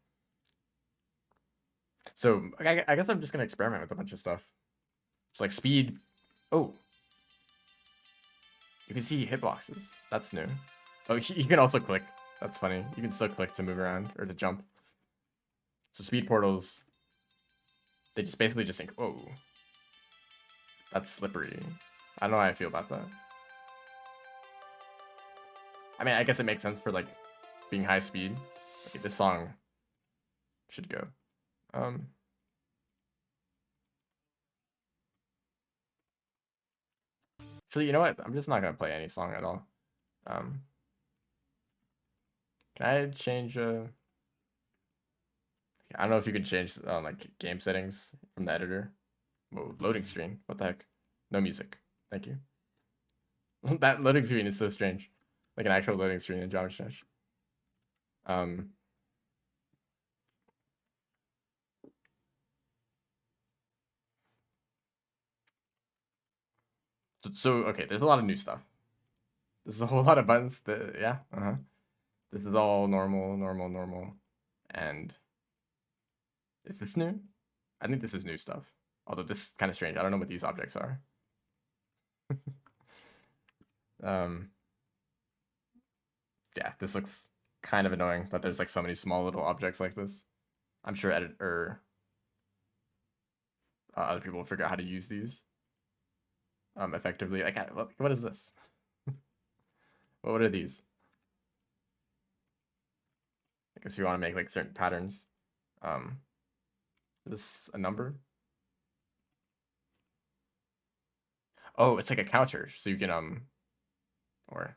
So I guess I'm just gonna experiment with a bunch of stuff. So like speed. Oh, you can see hitboxes. That's new. Oh, you can also click. That's funny. You can still click to move around or to jump. So speed portals. They just basically just think, oh, that's slippery. I don't know how I feel about that. I mean, I guess it makes sense for like being high speed. Okay, this song should go. So you know what? I'm just not gonna play any song at all. Can I change? I don't know if you can change like game settings from the editor. Whoa, loading screen. What the heck? No music. Thank you. That loading screen is so strange. Like an actual loading screen in Java Dash. So okay, there's a lot of new stuff. This is a whole lot of buttons that, yeah, This is all normal. And is this new? I think this is new stuff. Although this is kind of strange. I don't know what these objects are. Yeah, this looks kind of annoying that there's like so many small little objects like this. I'm sure other people will figure out how to use these effectively. Like, what is this? What are these? I guess you want to make like certain patterns. Is this a number? Oh, it's like a counter, so you can or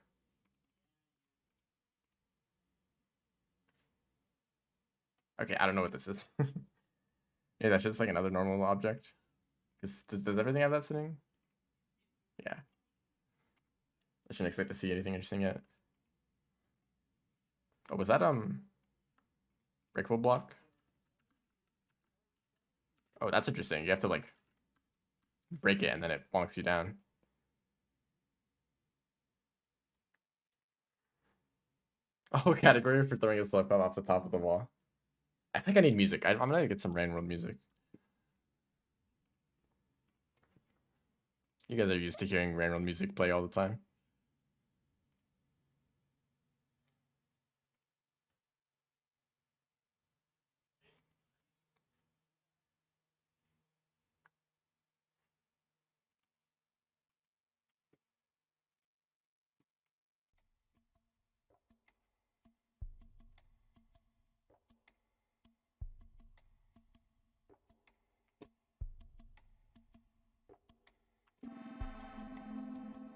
okay, I don't know what this is. Yeah, that's just like another normal object. Does everything have that setting? Yeah. I shouldn't expect to see anything interesting yet. Oh, was that breakable block? Oh, that's interesting. You have to like break it and then it bonks you down. Oh, category for throwing a slip up off the top of the wall. I think I need music. I'm gonna get some Rain World music. You guys are used to hearing Rain World music play all the time.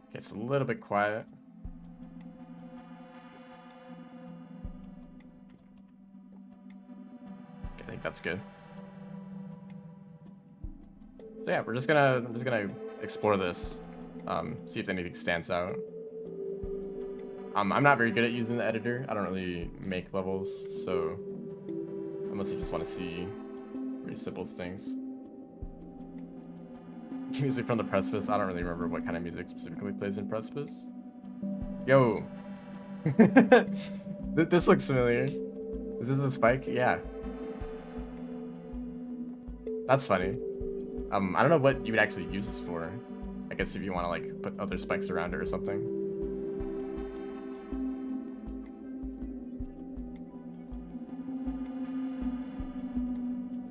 Okay, it's a little bit quiet. Okay, I think that's good. So yeah, I'm just gonna explore this, see if anything stands out. I'm not very good at using the editor. I don't really make levels, so I mostly just want to see pretty simple things. Music from the Precipice. I don't really remember what kind of music specifically plays in Precipice. Yo, this looks familiar. Is this a spike? Yeah, that's funny. I don't know what you would actually use this for. I guess if you want to like put other spikes around it or something.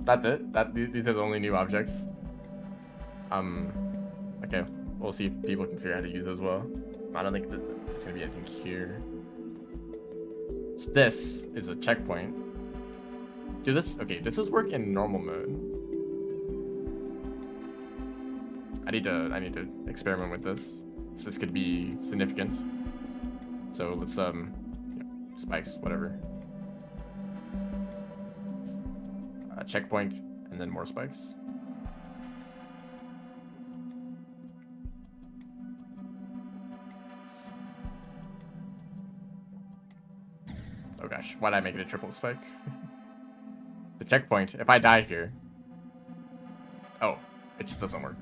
That's it. These are the only new objects. Okay. We'll see if people can figure out how to use it as well. I don't think that there's gonna be anything here. So this is a checkpoint. Okay, does this work in normal mode? I need to experiment with this. So this could be significant. So let's yeah, spikes, whatever. Checkpoint, and then more spikes. Oh gosh, why'd I make it a triple spike? The checkpoint, if I die here... Oh, it just doesn't work.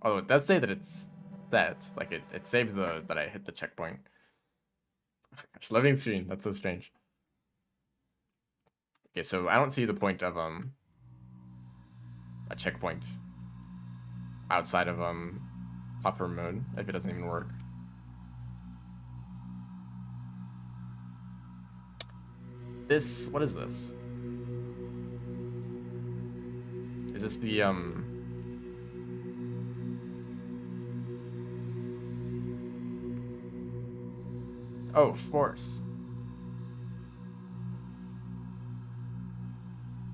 Although it does say that it's set, like it saves that I hit the checkpoint. Gosh, loading screen, that's so strange. Okay, so I don't see the point of a checkpoint outside of platform mode if it doesn't even work. This, what is this? Is this the oh, force.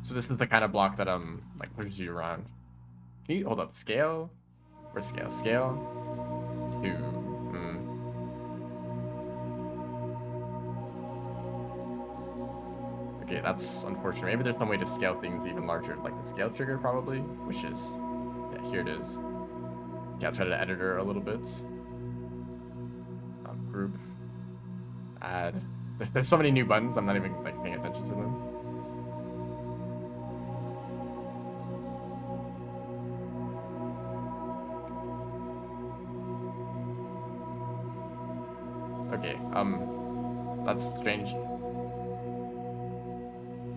So this is the kind of block that like pushes you around. Can you hold up? Scale? Where's scale? Scale? 2. Okay, that's unfortunate. Maybe there's some way to scale things even larger, like the scale trigger probably, which is, yeah, here it is. Yeah, I'll try to editor a little bit. Group, add. There's so many new buttons, I'm not even like paying attention to them. Okay, that's strange.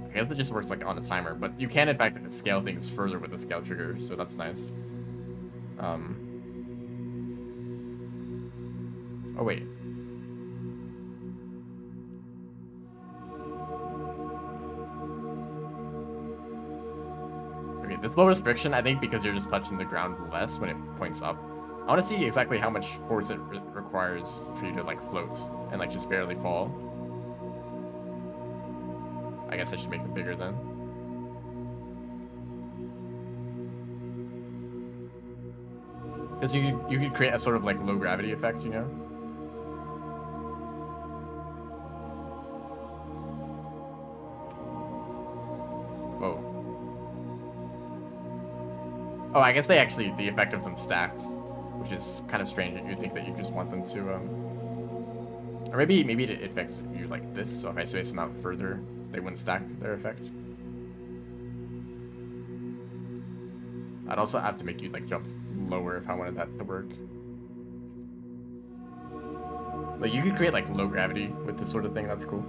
I guess it just works like on a timer, but you can in fact scale things further with the scale trigger, so that's nice. Oh wait. Okay, this lowers friction, I think, because you're just touching the ground less when it points up. I want to see exactly how much force it requires for you to like float and like just barely fall. I guess I should make them bigger then. Because you could create a sort of like low gravity effect, you know? Whoa. Oh, I guess the effect of them stacks, which is kind of strange. You'd think that you just want them to Or maybe it affects you like this, so if I space them out further, they wouldn't stack their effect. I'd also have to make you like jump lower if I wanted that to work. Like you could create like low gravity with this sort of thing, that's cool.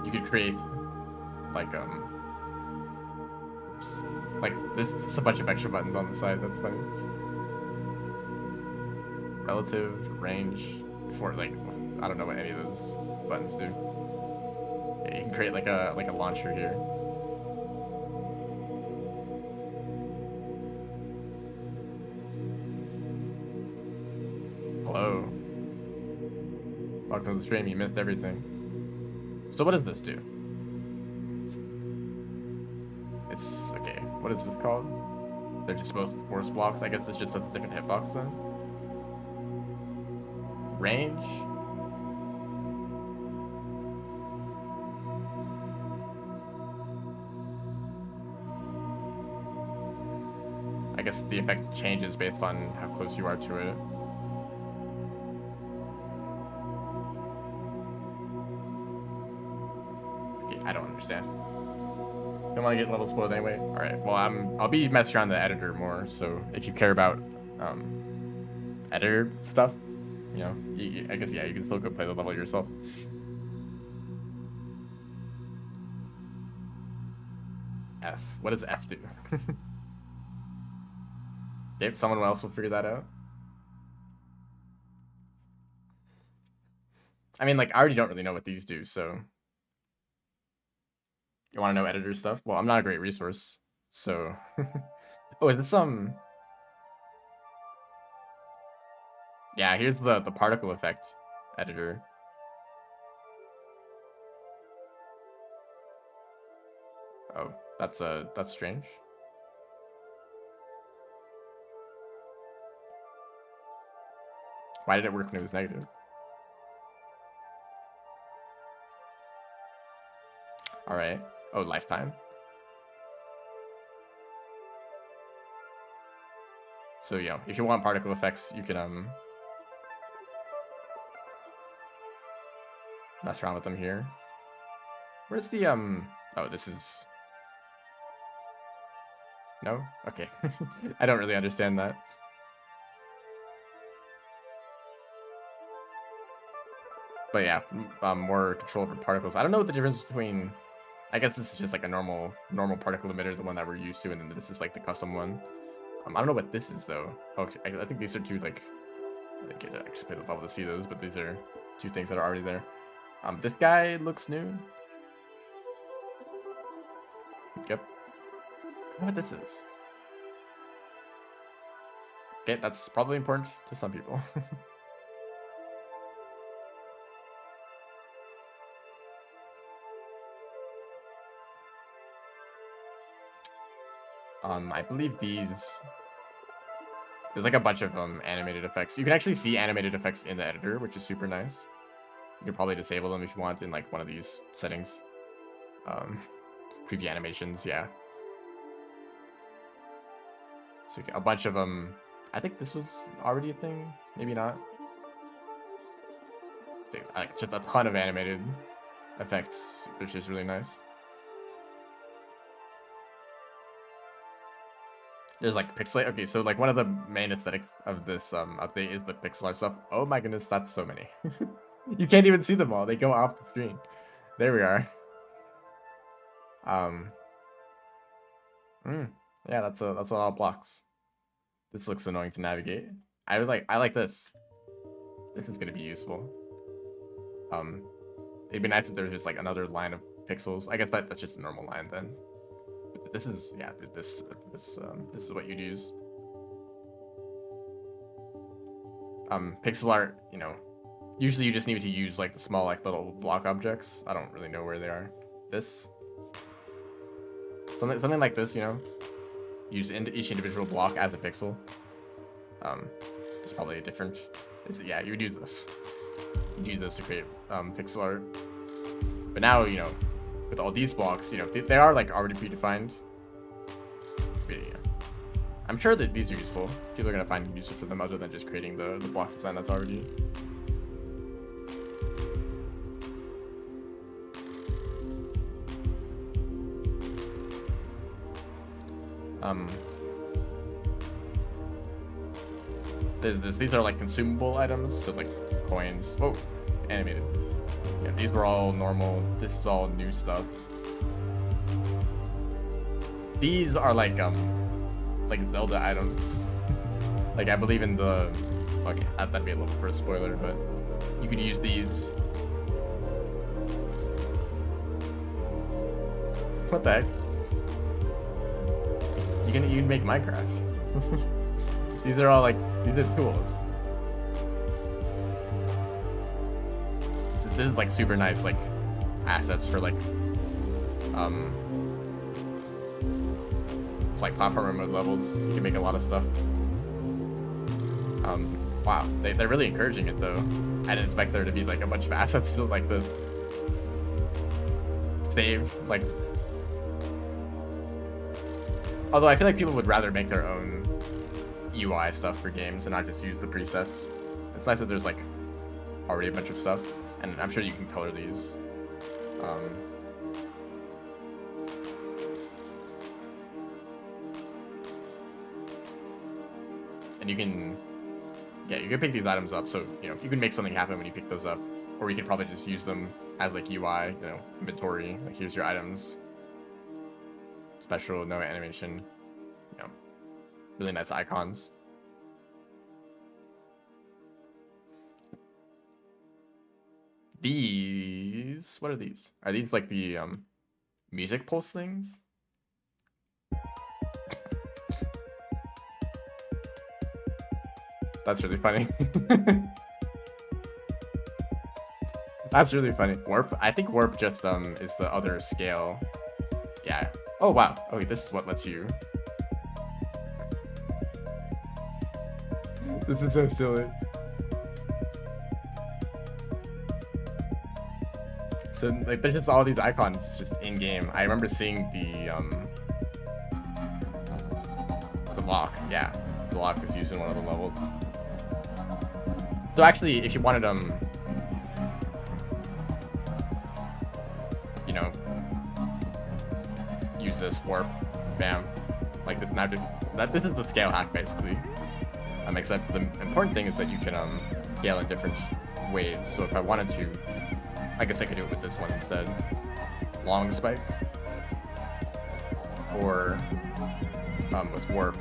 You could create like this a bunch of extra buttons on the side, that's funny. Relative, range, for like I don't know what any of those buttons do. Yeah, you can create like a launcher here. Hello. Welcome to the stream, you missed everything. So what does this do? It's okay. What is this called? They're just both force blocks. I guess this just has a different hitbox then. Range. I guess the effect changes based on how close you are to it. Okay, I don't understand. Don't want to get level spoiled anyway. All right. Well, I'll be messing around the editor more. So if you care about editor stuff, you know, I guess yeah, you can still go play the level yourself. F. What does F do? Okay, someone else will figure that out. I mean, like, I already don't really know what these do, so... You want to know editor stuff? Well, I'm not a great resource, so... Oh, is this Yeah, here's the particle effect editor. Oh, that's strange. Why did it work when it was negative? All right. Oh, lifetime. So yeah, if you want particle effects, you can mess around with them here. Where's the Oh, this is. No? Okay. I don't really understand that. But yeah, more control over particles. I don't know what the difference between. I guess this is just like a normal particle emitter, the one that we're used to, and then this is like the custom one. I don't know what this is though. Oh, I think these are two like. I didn't get to actually play the level to see those, but these are two things that are already there. This guy looks new. Yep. I don't know what this is. Okay, that's probably important to some people. I believe there's like a bunch of animated effects. You can actually see animated effects in the editor, which is super nice. You can probably disable them if you want in like one of these settings. Preview animations, yeah. So a bunch of them. I think this was already a thing, maybe not. Just a ton of animated effects, which is really nice. There's like pixel art. Okay, so like one of the main aesthetics of this update is the pixel art stuff. Oh my goodness, that's so many. You can't even see them all. They go off the screen. There we are. Yeah, that's a lot of blocks. This looks annoying to navigate. I like this. This is gonna be useful. It'd be nice if there was just like another line of pixels. I guess that's just a normal line then. But this is yeah. This is what you'd use. Pixel art, you know, usually you just need to use like the small like little block objects. I don't really know where they are. This. Something like this, you know. Use each individual block as a pixel. It's probably a different. Yeah, you would use this. You'd use this to create pixel art. But now, you know, with all these blocks, you know, they are like already predefined. But, yeah. I'm sure that these are useful. People are gonna find use for them other than just creating the block design that's already. There's this. These are like consumable items, so like coins. Whoa, animated. Yeah, these were all normal. This is all new stuff. These are like Zelda items. Like I believe in the. Okay, that'd be a little bit of a spoiler, but you could use these. What the heck? You can make Minecraft. These are all like, these are tools. This is like super nice like assets for like it's like platformer mode levels. You can make a lot of stuff. Wow, they're really encouraging it though. I didn't expect there to be like a bunch of assets still like this. Save, like. Although I feel like people would rather make their own UI stuff for games and not just use the presets. It's nice that there's like already a bunch of stuff, and I'm sure you can color these. And you can, yeah, you can pick these items up, so you know you can make something happen when you pick those up, or you can probably just use them as like UI, you know, inventory. Like here's your items. Special, no animation, you know, really nice icons. These, what are these? Are these like the music pulse things? That's really funny. That's really funny. Warp, I think warp just is the other scale. Yeah. Oh wow. Okay, this is what lets you. This is so silly. So like there's just all these icons just in game. I remember seeing the lock. Yeah, the lock was used in one of the levels. So actually, if you wanted you know, use this warp, bam, like this magic. This is the scale hack basically. Except the important thing is that you can scale in different ways. So if I wanted to, I guess I could do it with this one instead. Long spike, or with warp,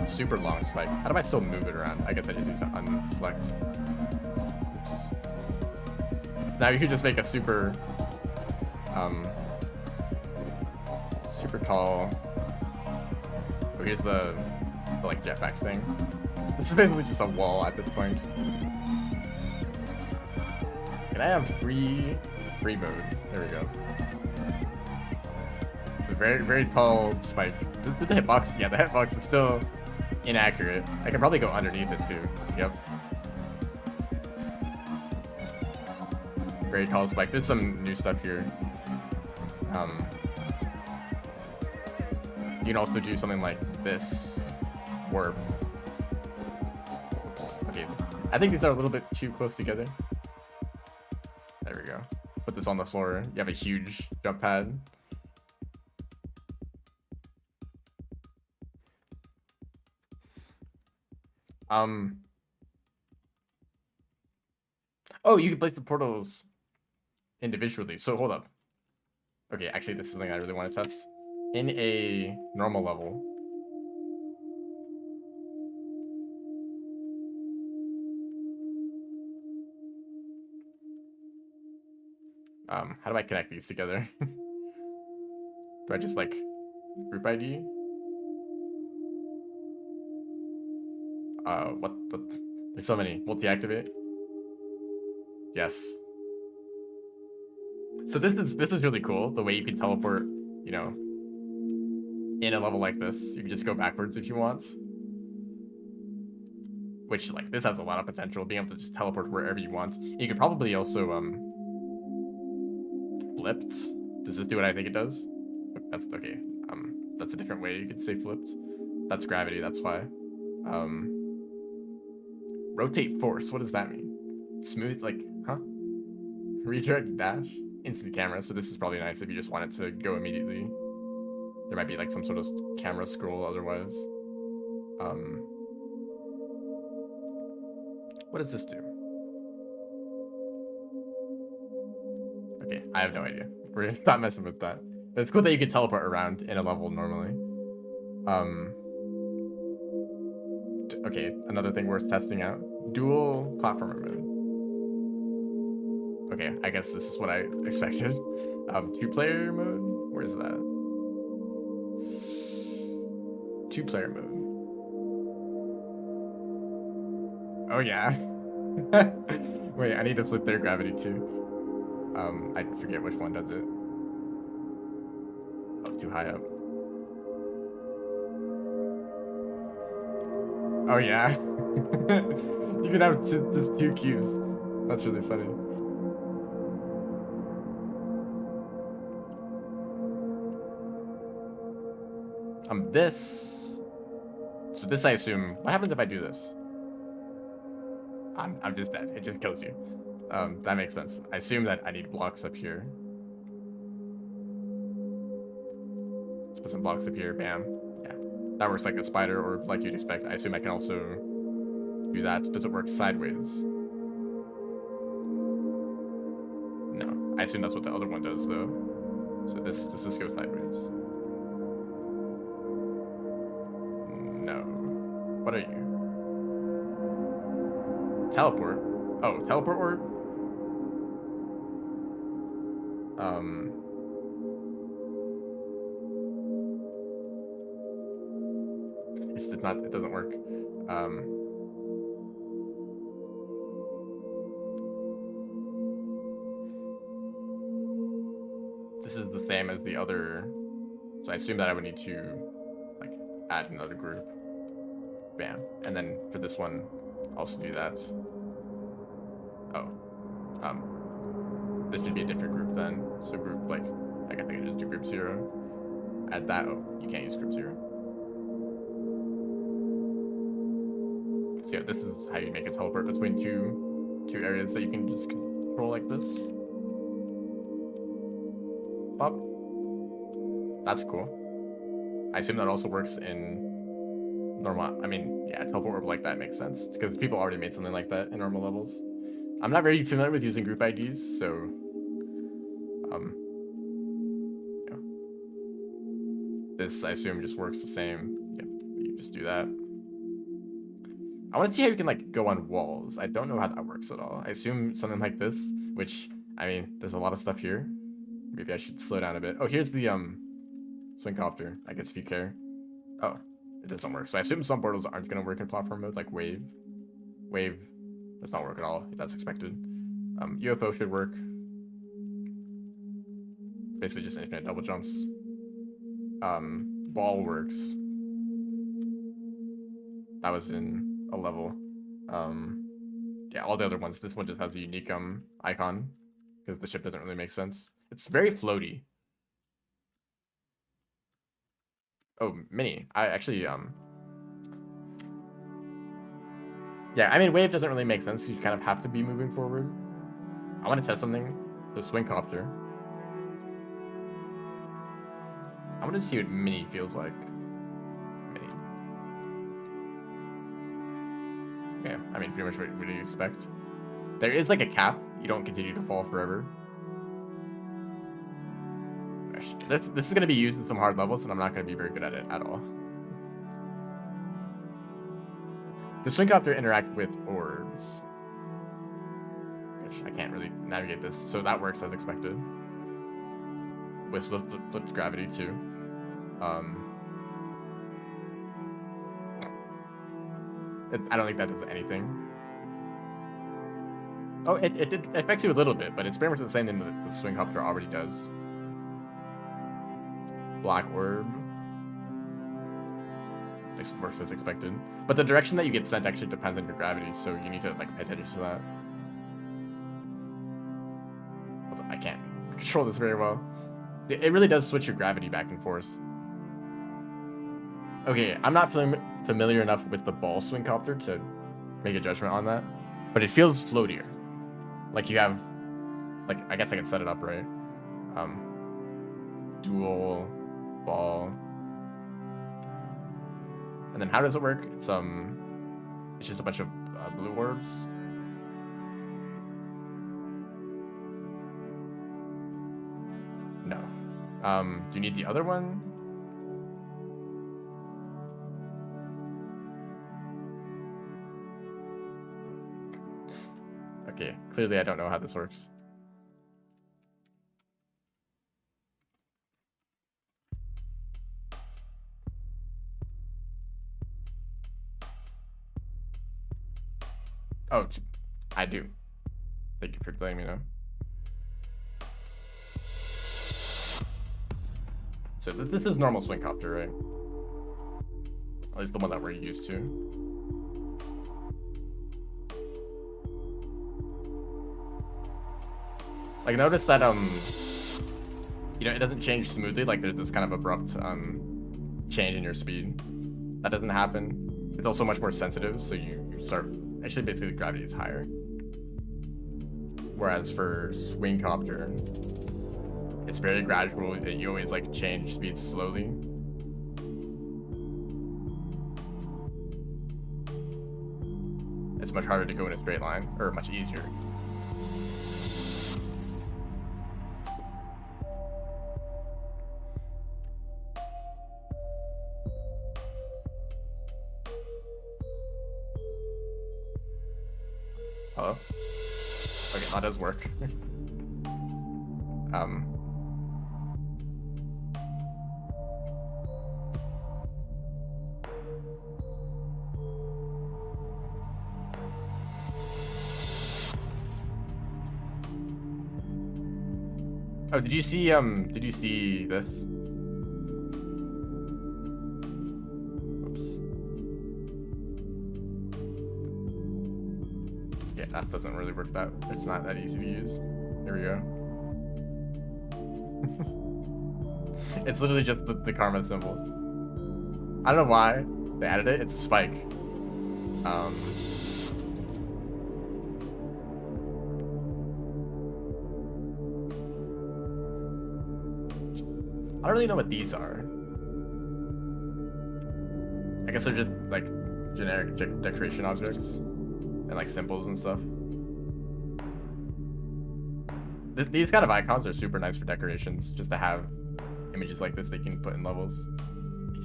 super long spike. How do I still move it around? I guess I just need to unselect. Oops. Now you could just make a super super tall. Oh, here's the like jetpack thing. This is basically just a wall at this point. Can I have free mode? There we go. The very tall spike. The hitbox, yeah, the hitbox is still inaccurate. I can probably go underneath it too. Yep. Very tall spike. There's some new stuff here. You can also do something like this. Warp. Oops. Okay. I think these are a little bit too close together. There we go. Put this on the floor. You have a huge jump pad. Oh, you can place the portals individually. So hold up. Okay, actually, this is something I really want to test. In a normal level, how do I connect these together? Do I just like group ID? What? There's so many. Multi-activate. Yes. So this is really cool. The way you can teleport, you know, in a level like this, you can just go backwards if you want. Which like this has a lot of potential, being able to just teleport wherever you want. You could probably also flipped. Does this do what I think it does? That's okay. That's a different way you could say flipped. That's gravity, that's why. Rotate force, what does that mean? Smooth, like, huh? Redirect dash, instant camera, so this is probably nice if you just want it to go immediately. there might be like some sort of camera scroll otherwise. What does this do? Okay, I have no idea. We're gonna stop messing with that. But it's cool that you can teleport around in a level normally. Okay, another thing worth testing out. Dual platformer mode. Okay, I guess this is what I expected. 2-player mode? Where is that? 2-player mode. Oh yeah. Wait, I need to flip their gravity too. I forget which one does it. Oh, too high up. Oh yeah. You can have just 2 cubes. That's really funny. This. So this I assume. What happens if I do this? I'm just dead. It just kills you. That makes sense. I assume that I need blocks up here. Let's put some blocks up here. Bam. Yeah. That works like a spider or like you'd expect. I assume I can also do that. Does it work sideways? No. I assume that's what the other one does though. So does this go sideways? No. What are you? Teleport. Oh, teleport orb? It's not, it doesn't work. This is the same as the other, so I assume that I would need to like add another group. Bam. And then for this one, also do that. Oh. This should be a different group then. So group like I think I just do group 0. Add that. Oh, you can't use group 0. So yeah, this is how you make a teleport between two areas that you can just control like this. Pop. That's cool. I assume that also works in normal. I mean, yeah, teleport orb like that makes sense because people already made something like that in normal levels. I'm not very familiar with using group IDs, so yeah. This I assume just works the same. Yep, you just do that. I want to see how you can like go on walls. I don't know how that works at all. I assume something like this, which I mean, there's a lot of stuff here. Maybe I should slow down a bit. Oh, here's the swing copter. I guess if you care. Oh, it doesn't work. So I assume some portals aren't going to work in platform mode, like wave. Wave does not work at all. That's expected. UFO should work. Basically just infinite double jumps. Ball works. That was in a level. Yeah, all the other ones. This one just has a unique icon because the ship doesn't really make sense. It's very floaty. Oh, mini. I actually yeah, I mean wave doesn't really make sense because you kind of have to be moving forward. I want to test something. The swing copter. I want to see what mini feels like. Mini. Yeah, I mean pretty much what do you expect? There is like a cap. You don't continue to fall forever. This is going to be used in some hard levels, and I'm not going to be very good at it at all. The swing copter interact with orbs. Gosh, I can't really navigate this, so that works as expected. With flipped gravity too. I don't think that does anything. Oh, it affects you a little bit, but it's pretty much the same thing that the swing copter already does. Black orb. This works as expected. But the direction that you get sent actually depends on your gravity, so you need to like pay attention to that. I can't control this very well. It really does switch your gravity back and forth. Okay, I'm not familiar enough with the ball swing copter to make a judgment on that, but it feels floatier. Like you have, like I guess I can set it up right. Dual ball. And then how does it work? It's just a bunch of blue orbs. No. Do you need the other one? Okay, clearly I don't know how this works. Oh, I do. Thank you for letting me know. So this is normal swing copter, right? At least the one that we're used to. Like, notice that you know, it doesn't change smoothly. Like, there's this kind of abrupt change in your speed. That doesn't happen. It's also much more sensitive, so you start. Actually, basically, the gravity is higher. Whereas for swing copter, it's very gradual. You always like change speed slowly. It's much harder to go in a straight line, or much easier. Hello? Okay, that does work. Oh, did you see this? Oops. Yeah, that doesn't really work that. It's not that easy to use. Here we go. It's literally just the karma symbol. I don't know why they added it. It's a spike. I don't really know what these are. I guess they're just like generic decoration objects and like symbols and stuff. These kind of icons are super nice for decorations, just to have images like this that you can put in levels.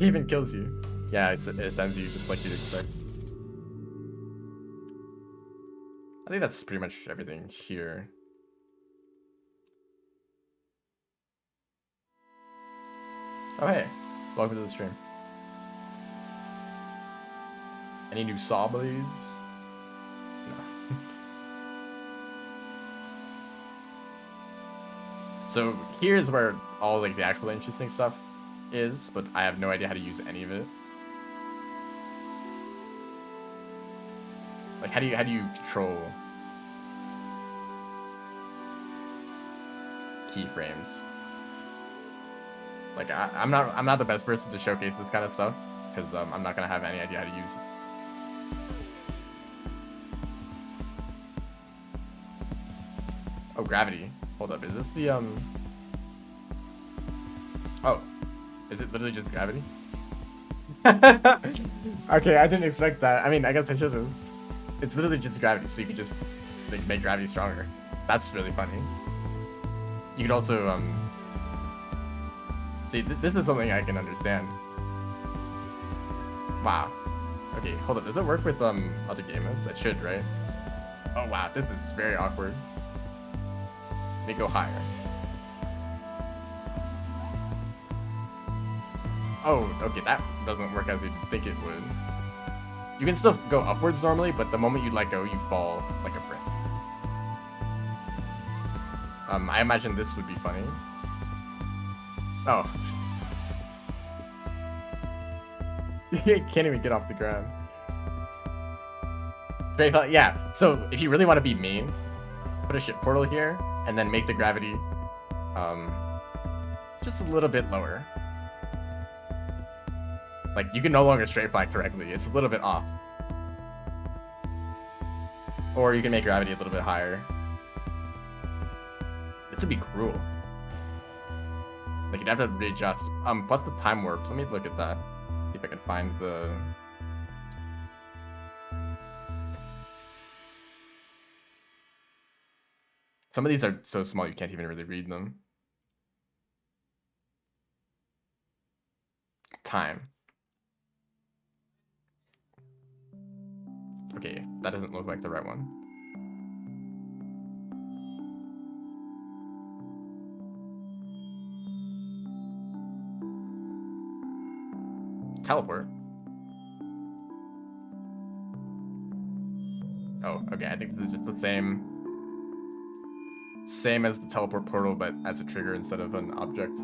It even kills you. Yeah, it sends you just like you'd expect. I think that's pretty much everything here. Oh hey, welcome to the stream. Any new saw blades? No. So here's where all like the actual interesting stuff is, but I have no idea how to use any of it. Like how do you control keyframes? Like I'm not the best person to showcase this kind of stuff because I'm not gonna have any idea how to use it. Oh, gravity. Hold up, is this the Oh, is it literally just gravity? Okay, I didn't expect that. I mean, I guess I should have. It's literally just gravity, so you could just like, make gravity stronger. That's really funny. You could also see, this is something I can understand. Wow. Okay, hold up. Does it work with other game modes? It should, right? Oh wow, this is very awkward. Let me go higher. Oh, okay, that doesn't work as you'd think it would. You can still go upwards normally, but the moment you let go, you fall like a brick. I imagine this would be funny. Oh. You can't even get off the ground. Great, yeah, so if you really want to be mean, put a ship portal here, and then make the gravity just a little bit lower. Like, you can no longer straight fly correctly. It's a little bit off. Or you can make gravity a little bit higher. This would be cruel. Like you'd have to readjust. Plus the time warp. Let me look at that. See if I can find the. Some of these are so small you can't even really read them. Time. Okay, that doesn't look like the right one. Teleport. Oh, okay, I think this is just the same as the teleport portal, but as a trigger instead of an object.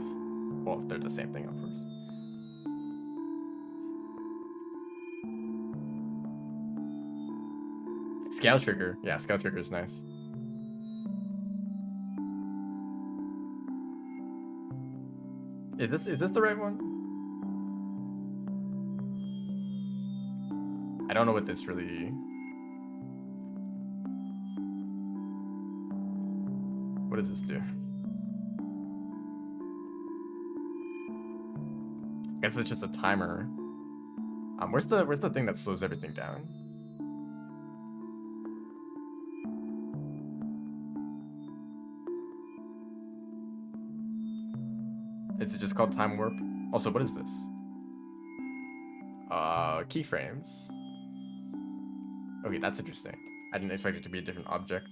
Well, they're the same thing, of course. Scale trigger. Yeah, scale trigger is nice. Is this the right one? I don't know what this really. What does this do? I guess it's just a timer. Where's the thing that slows everything down? Is it just called time warp? Also, what is this? Keyframes. Okay, that's interesting. I didn't expect it to be a different object.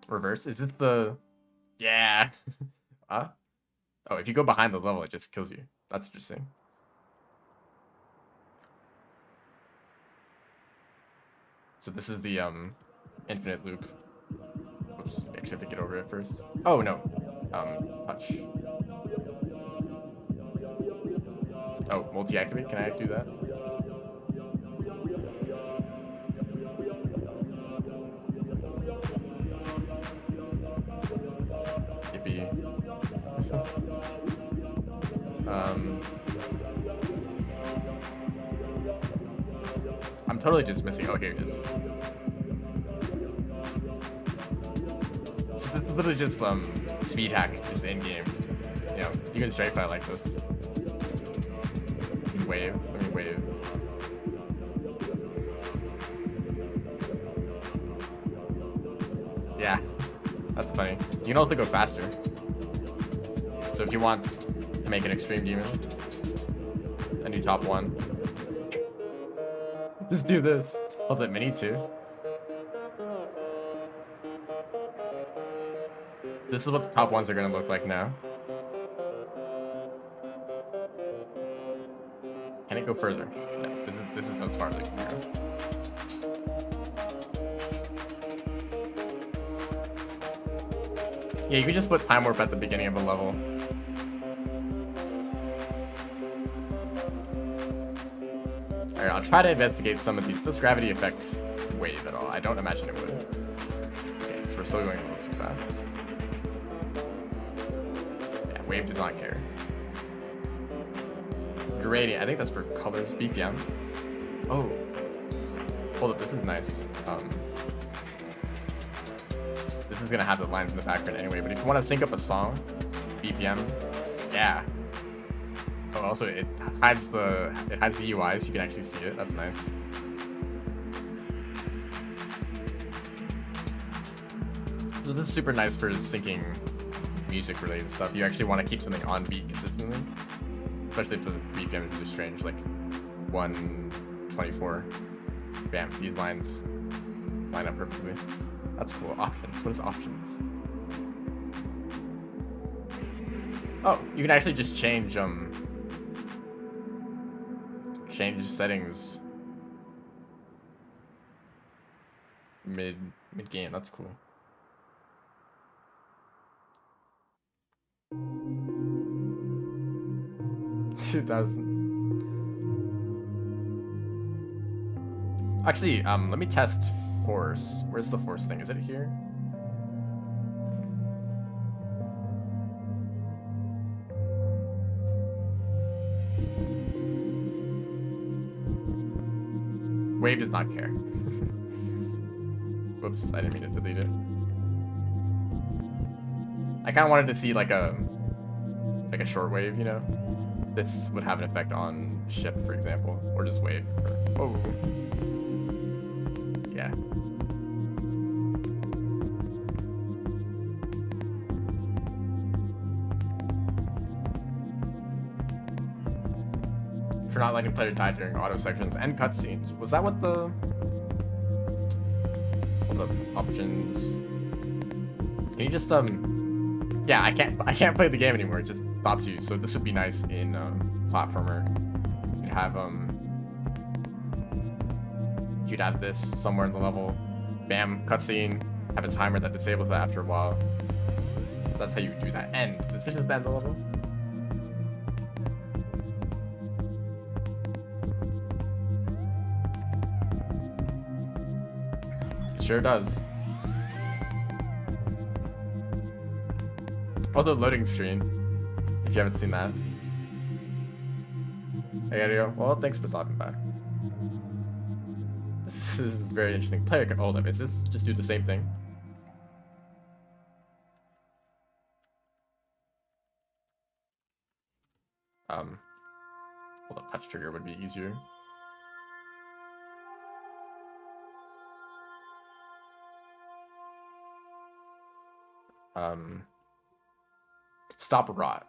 Reverse? Is this the... Yeah! Huh? Oh, if you go behind the level, it just kills you. That's interesting. So this is the, infinite loop. Oops, I actually have to get over it first. Oh, no. Touch. Oh, multi-activate? Can I do that? Yippee. I'm totally just missing. Oh, here it is. So this is literally just speed hack, just in game. You know, you can strafe fight like this. Wave. Let me wave. Yeah, that's funny. You can also go faster. So if you want to make an extreme demon, a new top one, just do this. Oh, that mini too. This is what the top ones are gonna look like now. Can it go further? No, this is as far as it can go. Yeah, you can just put time warp at the beginning of a level. Alright, I'll try to investigate some of these. Does gravity affect wave at all? I don't imagine it would. Okay, so we're still going a little too fast. Yeah, wave does not care. Gradient, I think that's for colors. BPM. Oh. Hold up, this is nice. This is gonna have the lines in the background anyway, but if you want to sync up a song, BPM, yeah. Oh, also it hides the UI, so you can actually see it. That's nice. So this is super nice for syncing music related stuff. You actually want to keep something on beat consistently, especially if the BPM is really strange, like 124. Bam, these lines line up perfectly. That's cool. Options. What is options? Oh, you can actually just change settings mid game. That's cool. Actually, let me test force. Where's the force thing? Is it here? Wave does not care. Whoops, I didn't mean to delete it. I kind of wanted to see like a shortwave, you know. This would have an effect on ship, for example, or just wave. Oh, yeah. For not letting player die during auto sections and cutscenes. Was that what the? Hold up, options. Can you just Yeah, I can't play the game anymore. It just stops you. So this would be nice in platformer. You'd have this somewhere in the level. Bam, cutscene. Have a timer that disables that after a while. That's how you would do that. End. Does it just end the level? It sure does. Also, loading screen, if you haven't seen that. Hey, Adio. Well, thanks for stopping by. This is very interesting. Player can hold up. Is this just do the same thing? Hold up, touch trigger would be easier. Stop rot.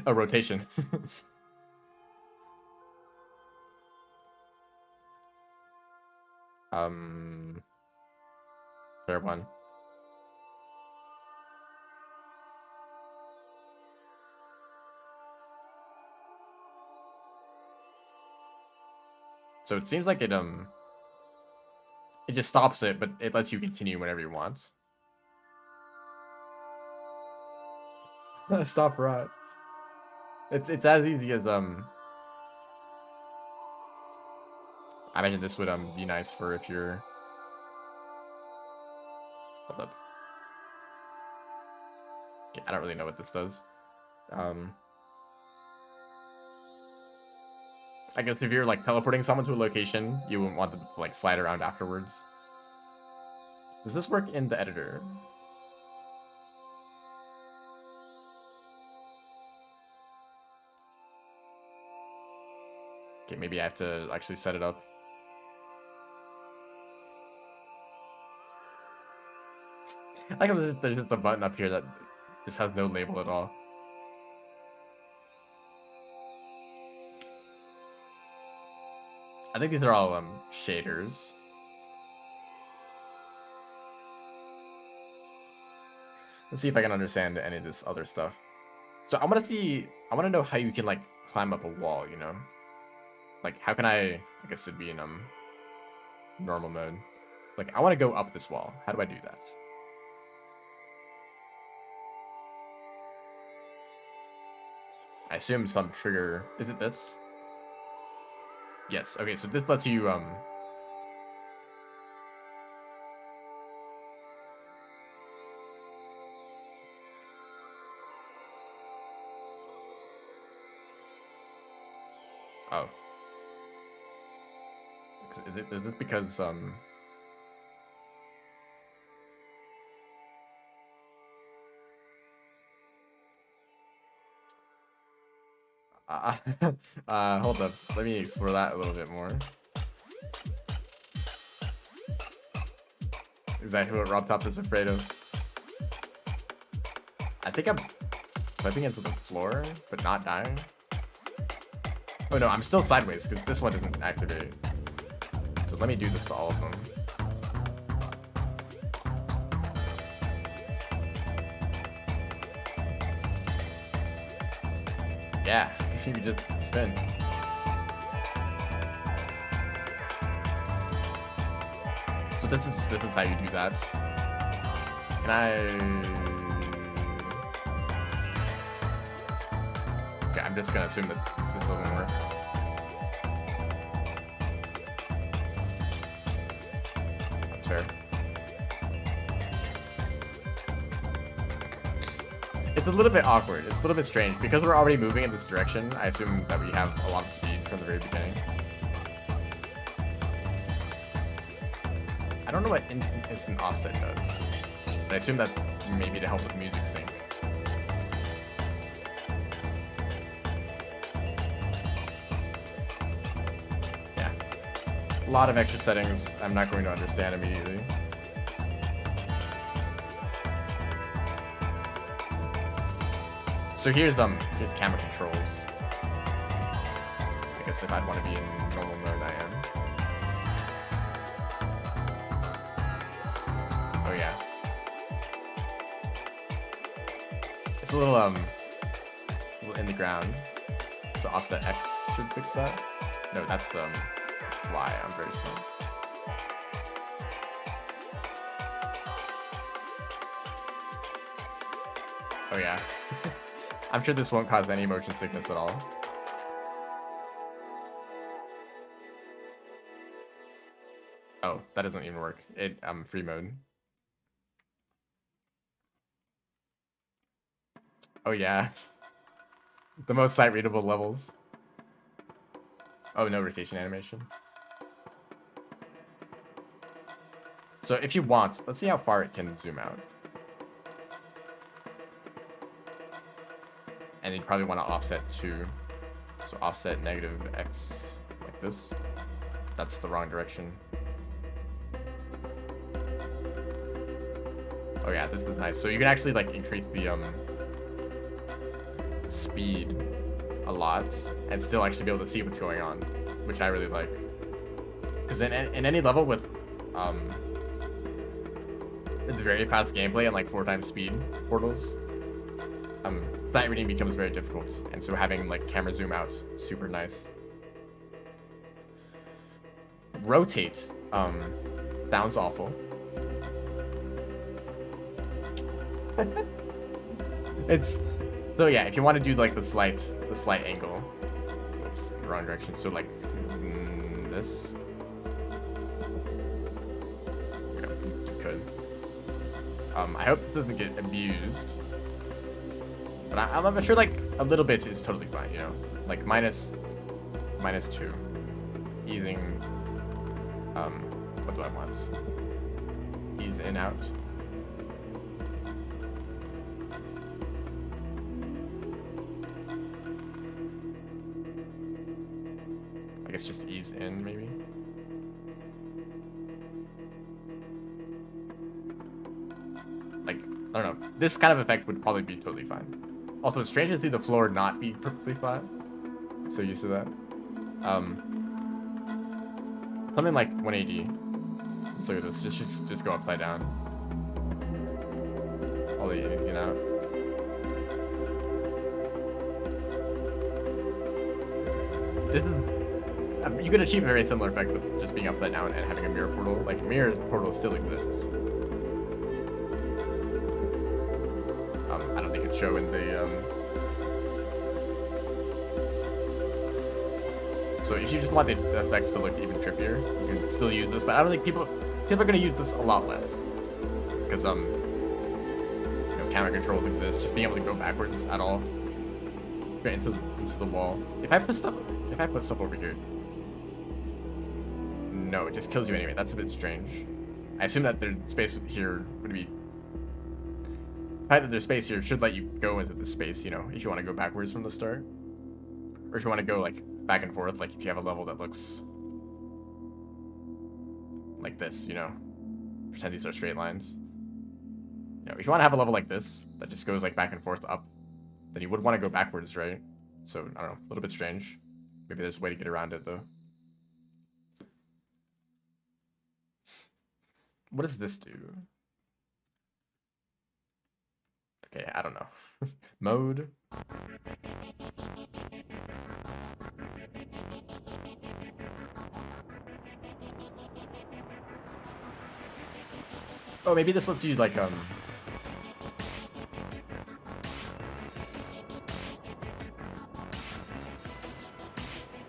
A rotation. Fair one. So it seems like it just stops it, but it lets you continue whenever you want. Stop rot. It's as easy as I imagine this would be nice for if you're. Hold up. Okay, I don't really know what this does. I guess if you're like teleporting someone to a location, you wouldn't want them to like slide around afterwards. Does this work in the editor? Okay, maybe I have to actually set it up. I like how there's just a button up here that just has no label at all. I think these are all shaders. Let's see if I can understand any of this other stuff. So I want to know how you can like climb up a wall, you know? Like how can I guess it'd be in normal mode. Like I want to go up this wall. How do I do that? I assume some trigger. Is it this? Yes. Okay, so this lets you oh. Is this because hold up. Let me explore that a little bit more. Exactly what RobTop is afraid of. I think I'm flipping into the floor, but not dying. Oh no, I'm still sideways because this one doesn't activate. So let me do this to all of them. Yeah, you can just spin. So this is how you do that. Can I? Okay, I'm just gonna assume that this doesn't work. That's fair. It's a little bit awkward. It's a little bit strange. Because we're already moving in this direction, I assume that we have a lot of speed from the very beginning. I don't know what instant offset does. But I assume that's maybe to help with music sync. Yeah. A lot of extra settings I'm not going to understand immediately. So here's camera controls. I guess if I'd want to be in normal mode, I am. Oh yeah. It's a little in the ground. So offset X should fix that. No, that's Y. I'm very slow. Oh yeah. I'm sure this won't cause any motion sickness at all. Oh, that doesn't even work. Free mode. Oh yeah. The most sight readable levels. Oh, no rotation animation. So if you want, let's see how far it can zoom out. And you'd probably want to offset 2. So offset negative X like this. That's the wrong direction. Oh yeah, this is nice. So you can actually like increase the speed a lot and still actually be able to see what's going on, which I really like. Because in any level with very fast gameplay and like 4 times speed portals, sight reading becomes very difficult, and so having like camera zoom out super nice. Rotate sounds awful. It's so yeah, if you want to do like the slight angle, it's the wrong direction. So like this. Yeah, you could. I hope it doesn't get abused. But I'm sure like a little bit is totally fine, you know? Like minus 2. Easing, what do I want? Ease in, out. I guess just ease in, maybe? Like, I don't know. This kind of effect would probably be totally fine. Also, it's strange to see the floor not be perfectly flat. So used to that. Something like 180. Let's look at this. Just go upside down. All the in and out. This is. You could achieve a very similar effect with just being upside down and having a mirror portal. Like mirror portal still exists. I don't think it's show in the So if you just want the effects to look even trippier, you can still use this, but I don't think people are gonna use this a lot less. Because you know, camera controls exist, just being able to go backwards at all. Right into the wall. If I put stuff over here. No, it just kills you anyway. That's a bit strange. I assume that their space here would be the fact that there's space here should let you go into the space, you know, if you want to go backwards from the start. Or if you want to go, like, back and forth, like if you have a level that looks like this, you know. Pretend these are straight lines. You know, if you want to have a level like this, that just goes, like, back and forth up, then you would want to go backwards, right? So, I don't know, a little bit strange. Maybe there's a way to get around it, though. What does this do? Okay, I don't know. Mode. Oh, maybe this lets you, like,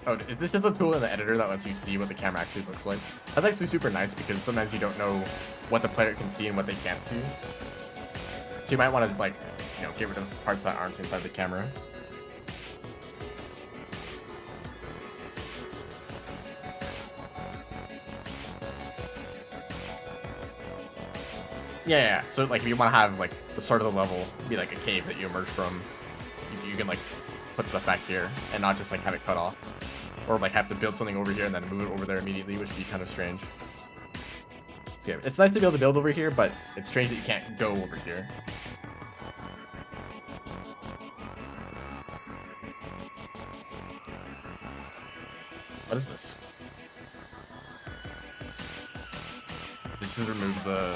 Oh, is this just a tool in the editor that lets you see what the camera actually looks like? That's actually super nice because sometimes you don't know what the player can see and what they can't see. So you might want to, like, you know, get rid of parts that aren't inside the camera. Yeah. So like if you want to have like the start of the level be like a cave that you emerge from, you can like put stuff back here and not just like have it cut off, or like have to build something over here and then move it over there immediately, which would be kind of strange. So yeah, it's nice to be able to build over here, but it's strange that you can't go over here. What is this? Just to remove the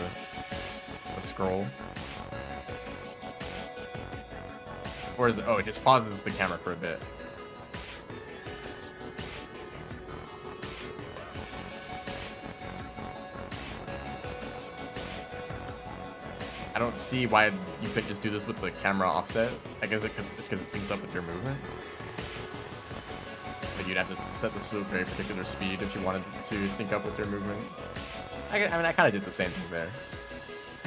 scroll. Or oh, it just pauses the camera for a bit. I don't see why you could just do this with the camera offset. I guess it's because it syncs up with your movement. Like you'd have to set this to a very particular speed if you wanted to sync up with your movement. I mean, I kind of did the same thing there.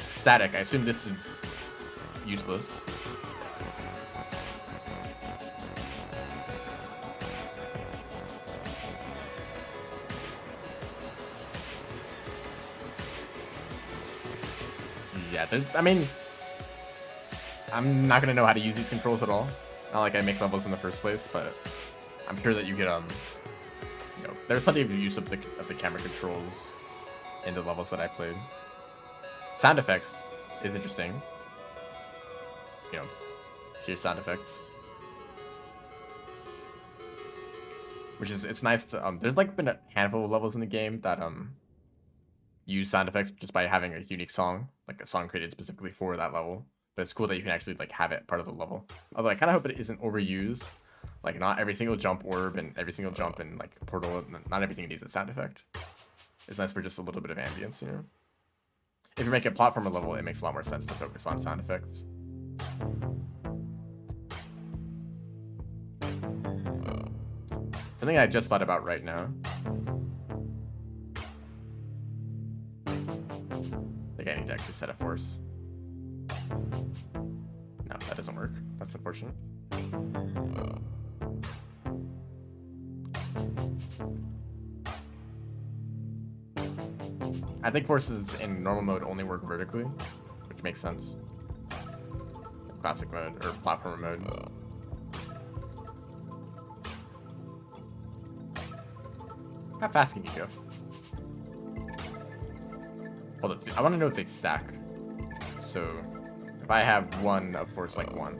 Static. I assume this is useless. Yeah, I mean, I'm not gonna know how to use these controls at all. Not like I make levels in the first place, but I'm sure that you get you know, there's plenty of use of the camera controls in the levels that I played. Sound effects is interesting. You know, hear sound effects, which is it's nice to there's like been a handful of levels in the game that use sound effects just by having a unique song, like a song created specifically for that level. But it's cool that you can actually like have it part of the level. Although I kind of hope it isn't overused. Like not every single jump orb and every single jump and like portal, not everything needs a sound effect. It's nice for just a little bit of ambience, you know. If you're making a platformer level, it makes a lot more sense to focus on sound effects. Something I just thought about right now. I think I need to actually set a force. No, that doesn't work. That's unfortunate. I think forces in normal mode only work vertically, which makes sense. Classic mode or platformer mode. How fast can you go? Hold up, I want to know if they stack. So, if I have one of force like 1,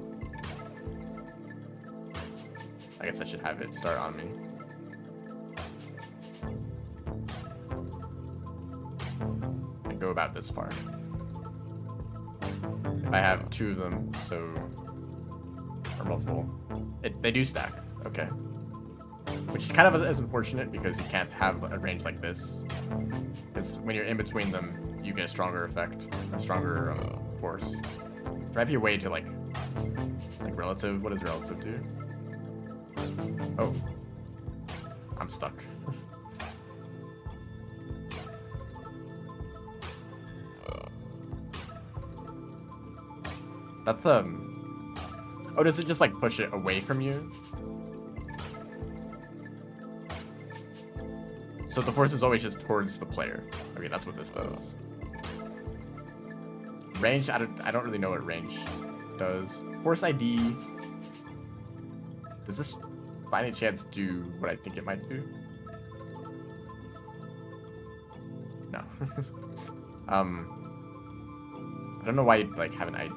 I guess I should have it start on me. And go about this far. If I have 2 of them, so or multiple, they do stack. Okay. Which is kind of as unfortunate because you can't have a range like this. Because when you're in between them, you get a stronger effect, a stronger force. There might be a way to like relative. What does relative do? Oh, I'm stuck. That's oh, does it just like push it away from you? So the force is always just towards the player. Okay, that's what this does. Range, I don't really know what range does. Force ID. Does this by any chance do what I think it might do? No. I don't know why you'd like have an ID.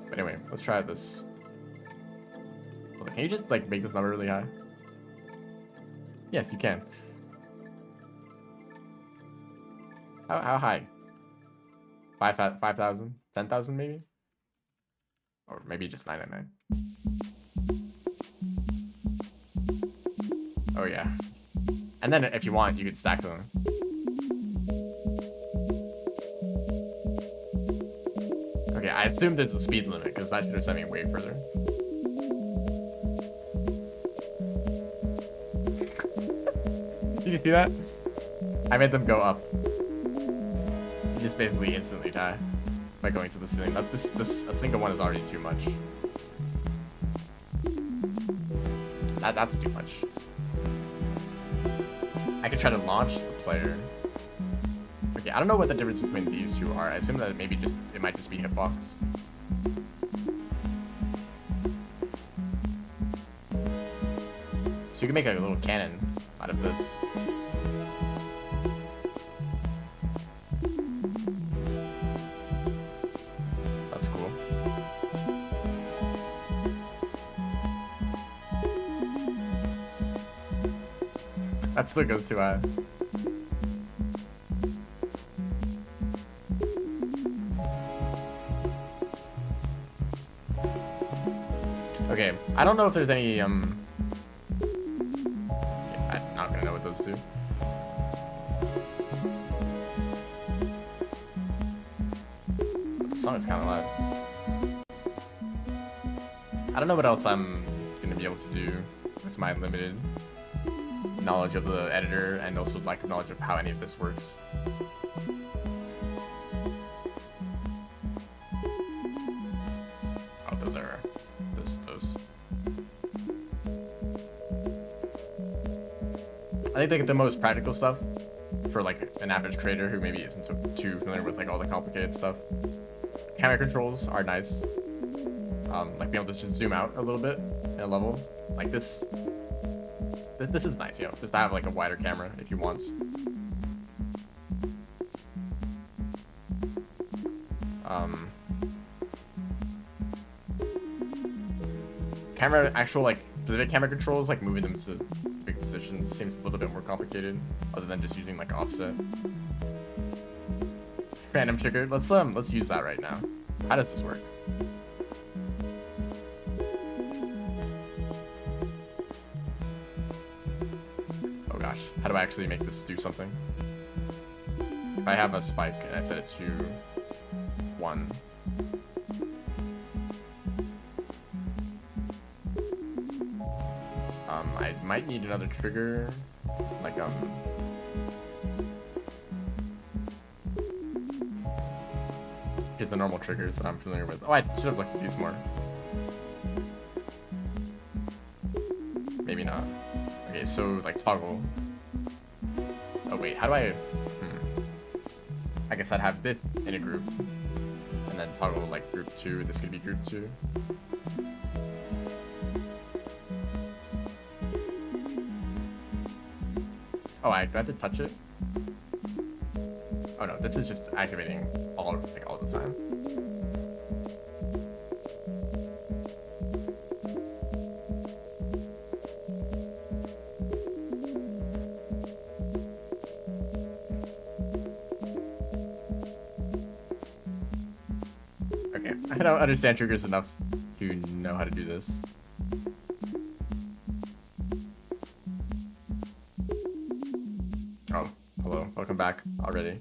But anyway, let's try this. Can you just like make this number really high? Yes, you can. How high? 5,000? 10,000 maybe? Or maybe just 999. Oh yeah. And then if you want, you could stack them. Okay, I assume there's a speed limit because that should have sent me way further. Did you see that? I made them go up. You just basically instantly die by going to the ceiling. A single one is already too much. That's too much. I could try to launch the player. Okay, I don't know what the difference between these two are. I assume that maybe just it might just be hitbox. So you can make a little cannon out of this. That's cool. That still goes too high. Okay, I don't know if there's any, okay, I'm not gonna know what those do. The song is kind of loud. I don't know what else I'm gonna be able to do with my limited knowledge of the editor and also lack of knowledge of how any of this works. Oh, those are those. I think like the most practical stuff for like an average creator who maybe isn't so too familiar with like all the complicated stuff. Camera controls are nice. Like being able to just zoom out a little bit in a level like this. This is nice, you know, just to have like a wider camera if you want. Actual like specific camera controls, like moving them to big positions seems a little bit more complicated, other than just using like offset. Random trigger. Let's use that right now. How does this work? Oh gosh, how do I actually make this do something? If I have a spike and I set it to 1. I might need another trigger, like here's the normal triggers that I'm familiar with. Oh, I should have looked at these more. Maybe not. Okay, so like toggle. Oh wait, how do I? I guess I'd have this in a group, and then toggle like group 2. This could be group 2. Oh, do I have to touch it? Oh no, this is just activating all the time. Okay, I don't understand triggers enough to know how to do this. Oh, hello. Welcome back already.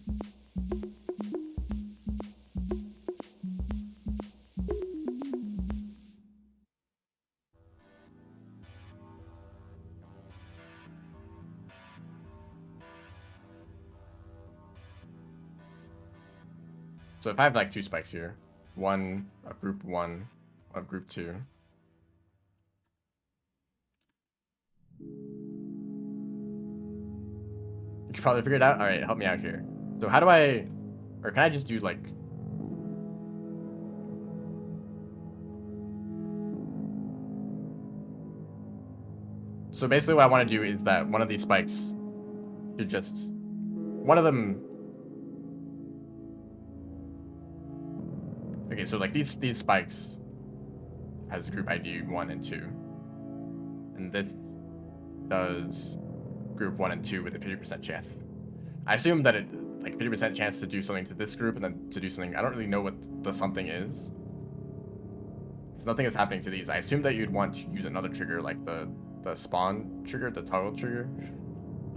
So if I have like 2 spikes here, one of group 1, of group 2. You can probably figure it out. All right, help me out here. So how do I, or can I just do like, so basically what I want to do is that one of these spikes should just, one of them, okay, so like these spikes has group ID 1 and 2, and this does group 1 and 2 with a 50% chance. I assume that it like 50% chance to do something to this group and then to do something. I don't really know what the something is. So nothing is happening to these. I assume that you'd want to use another trigger like the spawn trigger, the toggle trigger.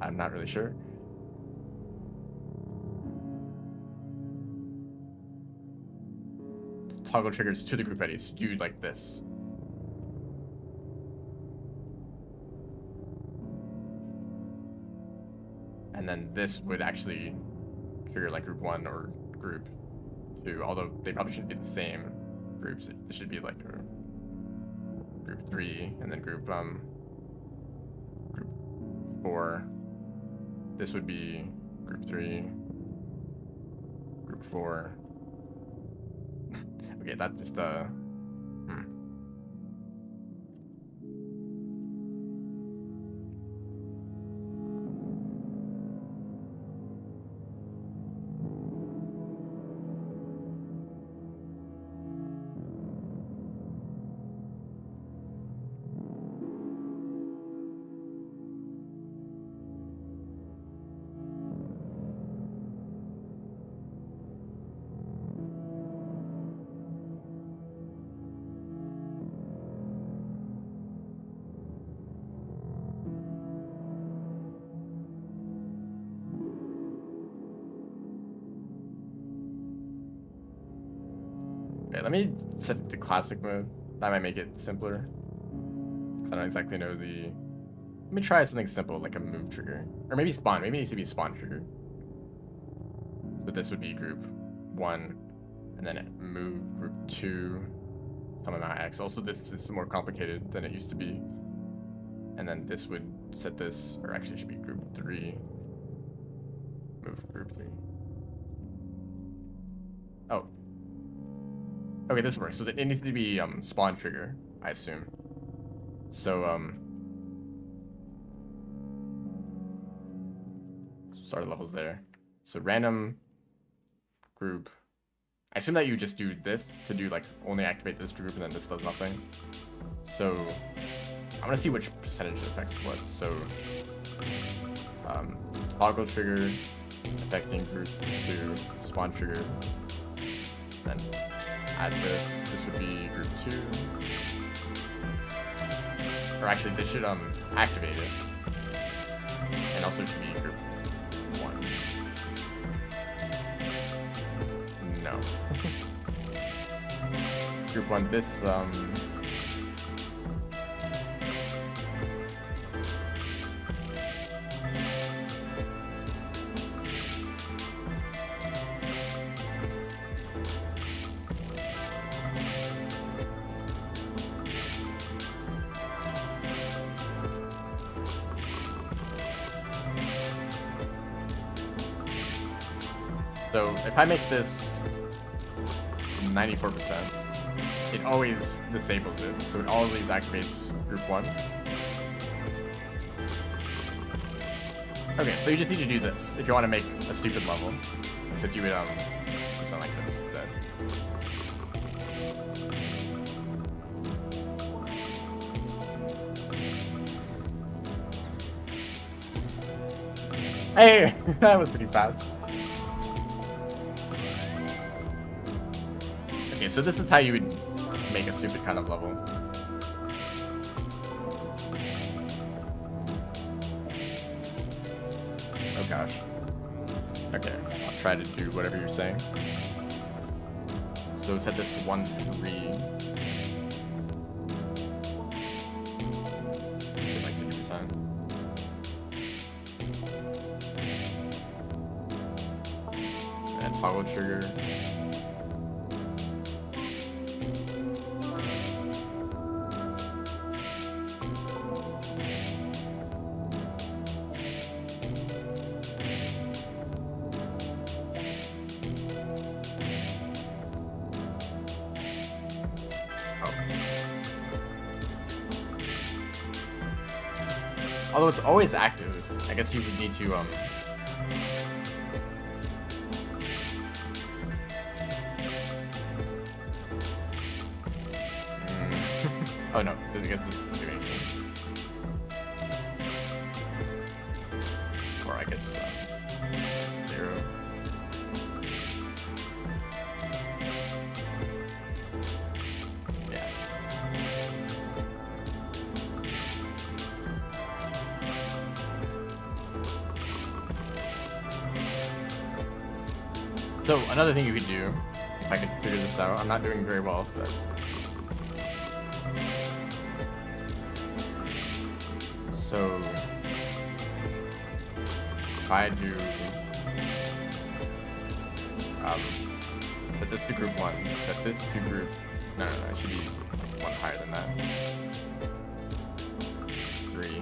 I'm not really sure. Toggle triggers to the group IDs do like this. And then this would actually trigger like group 1 or group 2, although they probably shouldn't be the same groups. It should be like group 3 and then group 4. This would be group 3 group 4. Okay, that just okay, let me set it to classic mode. That might make it simpler. 'Cause I don't exactly know the... Let me try something simple, like a move trigger. Or maybe spawn. Maybe it needs to be a spawn trigger. So this would be group 1. And then move group 2. Some amount X. Also, this is more complicated than it used to be. And then this would set this... Or actually, it should be group 3. Move group 3. Oh. Okay, this works. So it needs to be spawn trigger, I assume. So start levels there. So random group. I assume that you just do this to do like only activate this group and then this does nothing. So I'm gonna see which percentage affects what. So toggle trigger affecting group 2, spawn trigger. Then add this. This would be group 2. Or actually, this should activate it. And also it should be group 1. No. Group 1, this so if I make this 94%, it always disables it. So it always activates group 1. Okay, so you just need to do this if you want to make a stupid level. Except you would do something like this instead. Hey, that was pretty fast. Okay, so this is how you would make a stupid kind of level. Oh gosh. Okay, I'll try to do whatever you're saying. So set this to 1, 3. Say like 50%. And toggle trigger. Although it's always active, I guess you would need to oh no, I guess this isn't doing anything. Or I guess 0. Yeah. So another thing you could do, if I could figure this out, I'm not doing very well, but so if I do set this to group 1, set this to group no, it should be like 1 higher than that. 3.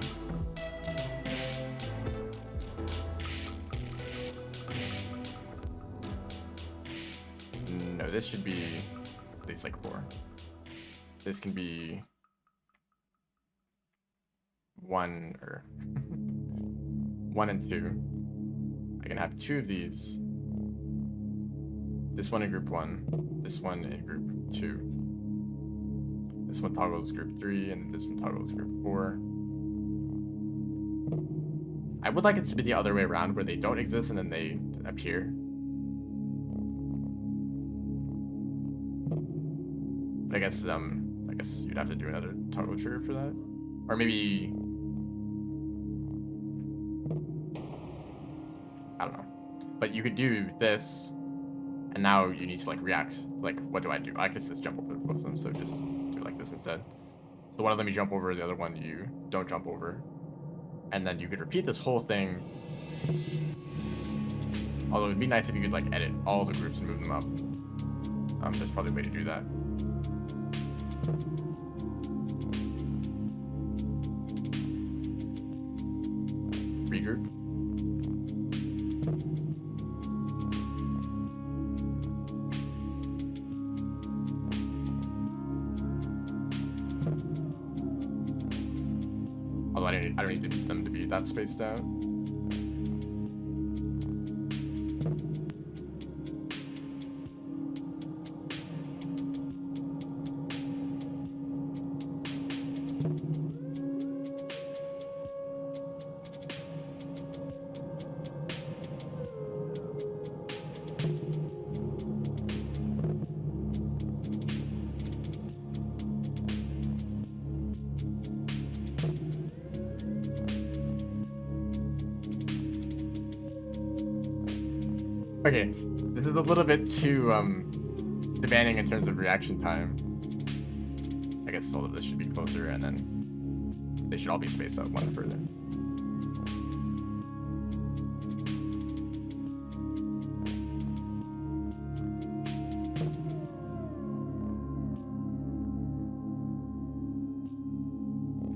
this should be at least like 4. This can be 1 or 1 and 2. I can have 2 of these. This one in group 1, this one in group 2. This one toggles group 3, and this one toggles group 4. I would like it to be the other way around, where they don't exist and then they appear. But I guess you'd have to do another toggle trigger for that, or maybe I don't know. But you could do this, and now you need to like react. Like, what do? I guess just jump over both of them. So just do it like this instead. So one of them you jump over, the other one you don't jump over. And then you could repeat this whole thing. Although it'd be nice if you could like edit all the groups and move them up. There's probably a way to do that. Regroup. Although I don't need them to be that spaced out. Okay, this is a little bit too demanding in terms of reaction time. I guess all of this should be closer, and then they should all be spaced out one further.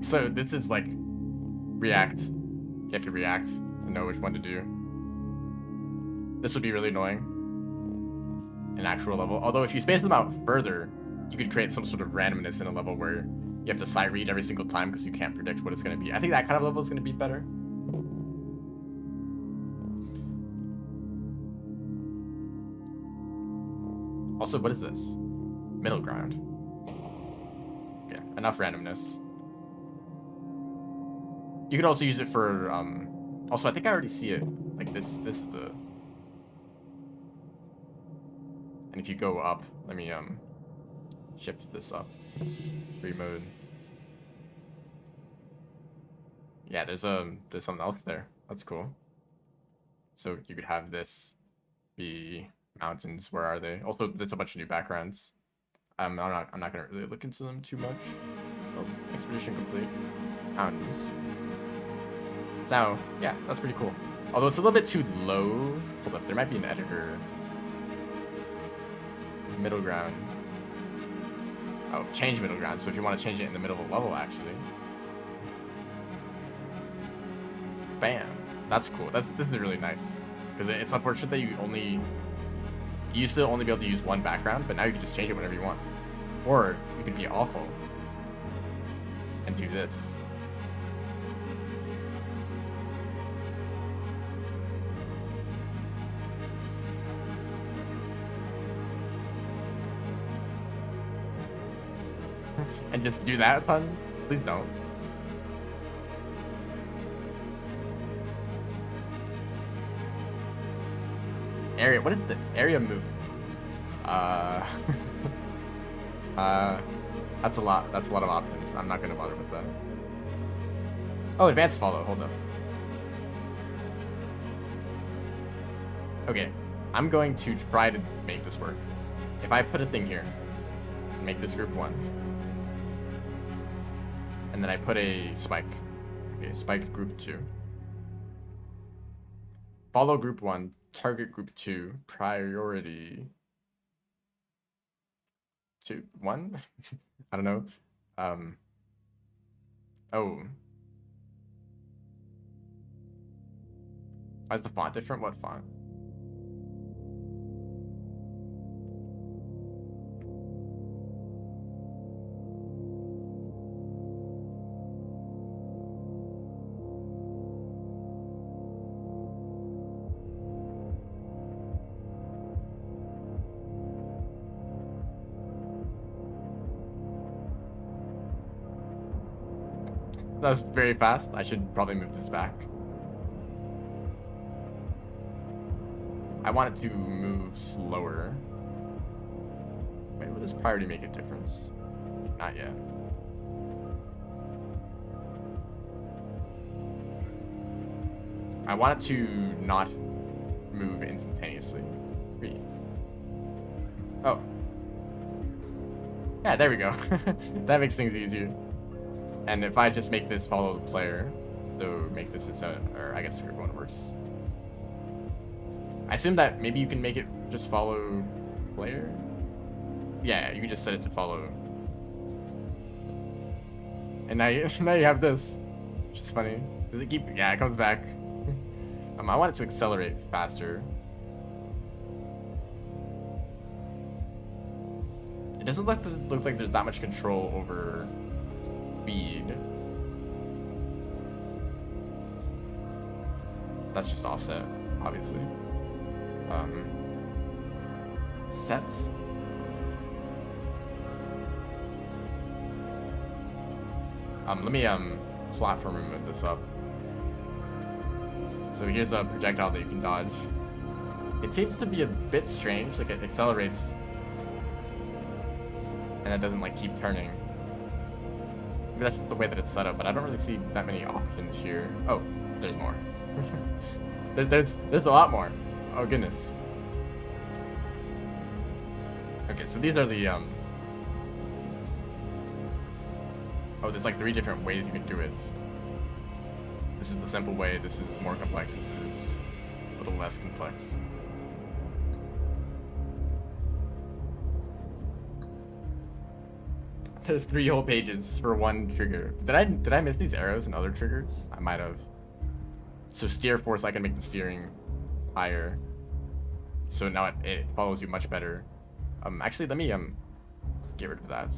So this is like react. You have to react to know which one to do. This would be really annoying in actual level. Although if you space them out further, you could create some sort of randomness in a level where you have to sight read every single time because you can't predict what it's going to be. I think that kind of level is going to be better. Also, what is this? Middle ground. Yeah, enough randomness. You could also use it for, also I think I already see it. Like this is the... And if you go up, let me shift this up. Free mode. Yeah, there's something else there. That's cool. So you could have this be mountains. Where are they? Also, there's a bunch of new backgrounds. I'm not gonna really look into them too much. Oh, expedition complete. Mountains. So yeah, that's pretty cool. Although it's a little bit too low. Hold up, there might be an editor. Middle ground. Oh, change middle ground. So if you want to change it in the middle of the level, actually. Bam. That's cool. This is really nice. Because it's unfortunate that you used to only be able to use one background, but now you can just change it whenever you want. Or you could be awful and do this. And just do that a ton? Please don't. Area, what is this? Area move. That's a lot of options. I'm not gonna bother with that. Oh, advanced follow, hold up. Okay, I'm going to try to make this work. If I put a thing here, make this group 1. And then I put a spike. Okay, spike group 2. Follow group 1, target group 2, priority 2, 1? I don't know. Oh. Why is the font different? What font? That's very fast. I should probably move this back. I want it to move slower. Wait, will this priority make a difference? Not yet. I want it to not move instantaneously. 3. Oh. Yeah, there we go. That makes things easier. And if I just make this follow the player, so make this its own, or I guess everyone works. I assume that maybe you can make it just follow player? Yeah, you can just set it to follow. And now you, now you have this, which is funny. Does it keep, yeah, it comes back. I want it to accelerate faster. It doesn't look like there's that much control over speed. That's just offset, obviously. Set. Let me platform move this up. So here's a projectile that you can dodge. It seems to be a bit strange, like it accelerates and it doesn't like keep turning. Maybe that's just the way that it's set up, but I don't really see that many options here. Oh, there's more. there's a lot more. Oh goodness. Okay, so these are the oh, there's like 3 different ways you can do it. This is the simple way, this is more complex, this is a little less complex. There's 3 whole pages for one trigger. Did I miss these arrows and other triggers? I might have. So steer force, I can make the steering higher. So now it follows you much better. Actually, let me get rid of that.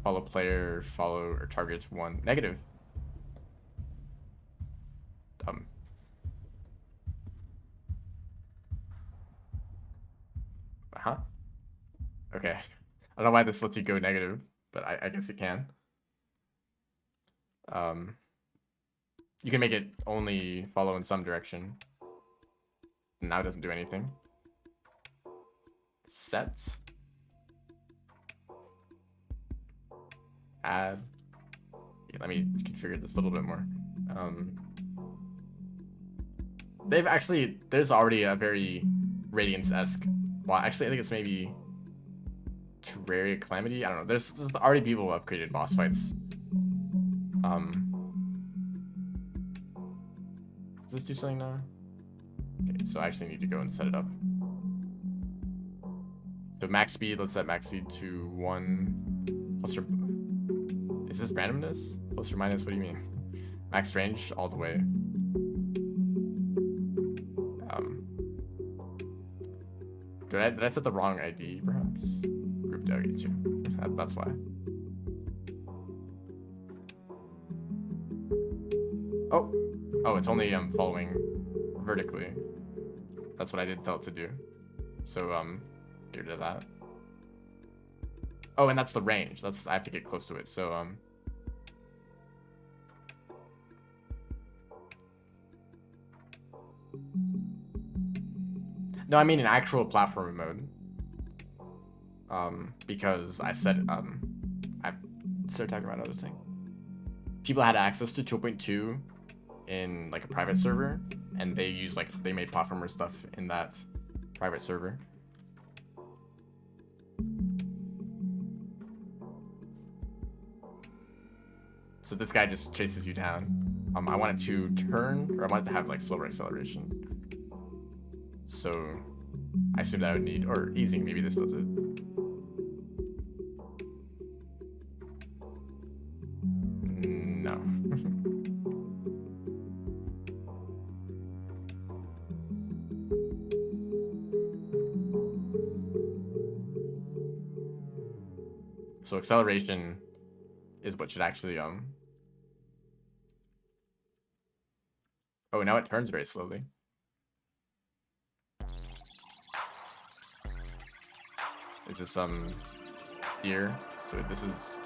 Follow player, follow or target 1 negative. Huh? Okay. I don't know why this lets you go negative, but I guess you can. You can make it only follow in some direction. Now it doesn't do anything. Set. Add. Yeah, let me configure this a little bit more. They've actually, there's already a very Radiance-esque. Well, actually, I think it's maybe Terraria Calamity. I don't know. There's already people who have created boss fights. Does this do something now? Okay, so I actually need to go and set it up. So max speed, let's set max speed to 1 plus or, is this randomness? Plus or minus, what do you mean? Max range all the way. Did I set the wrong ID perhaps? Group delegate 2. That's why. Oh, it's only following vertically. That's what I did tell it to do. So get rid of that. Oh, and that's the range. That's, I have to get close to it. So no, I mean in actual platform mode. Because I said I started talking about another thing. People had access to 2.2 in like a private server, and they use like they made platformer stuff in that private server. So this guy just chases you down. I want it to turn, or I want it to have like slower acceleration. So I assume that I would need, or easing, maybe this does it. No. So acceleration is what should actually oh, now it turns very slowly. Is this here? So this is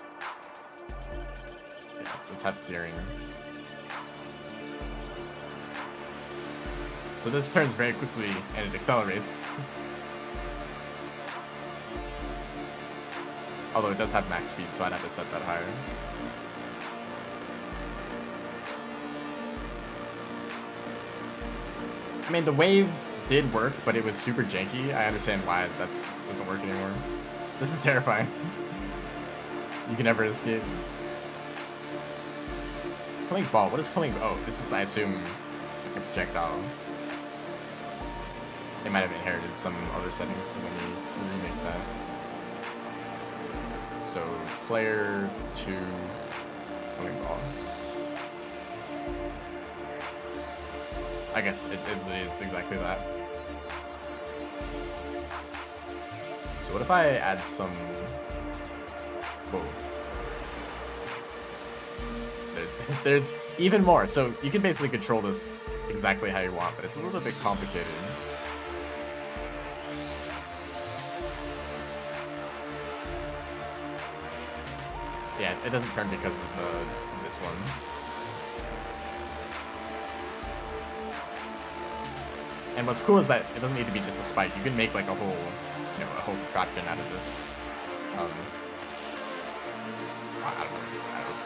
let's have steering. So this turns very quickly and it accelerates. Although it does have max speed, so I'd have to set that higher. I mean, the wave did work, but it was super janky. I understand why that doesn't work anymore. This is terrifying. You can never escape. Killing ball. What is killing? Oh, this is, I assume, like a projectile. They might have inherited some other settings when we remake that. So, player 2, killing ball. I guess it is exactly that. So what if I add some... Whoa. There's even more. So you can basically control this exactly how you want, but it's a little bit complicated. Yeah, it doesn't turn because of this one. And what's cool is that it doesn't need to be just a spike. You can make like a whole, you know, a whole contraption out of this. I don't know.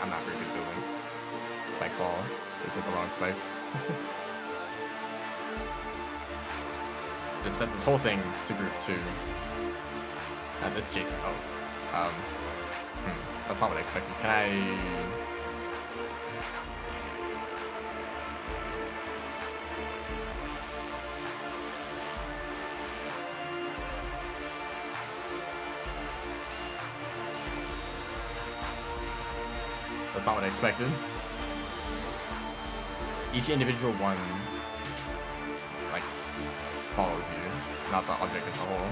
I'm not very good at building. Spike ball. Is it the wrong spikes? Just set this whole thing to group 2. That's Jason. Oh. That's not what I expected. Can I... That's not what I expected. Each individual one, like, follows you, not the object as a whole.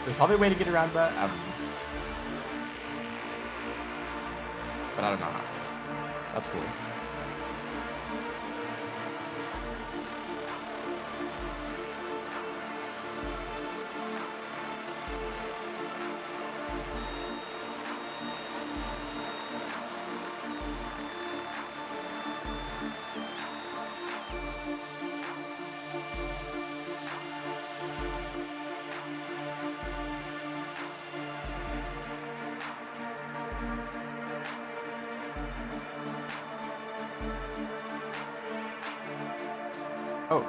There's probably a way to get around that, but I don't know how. That's cool. Oh.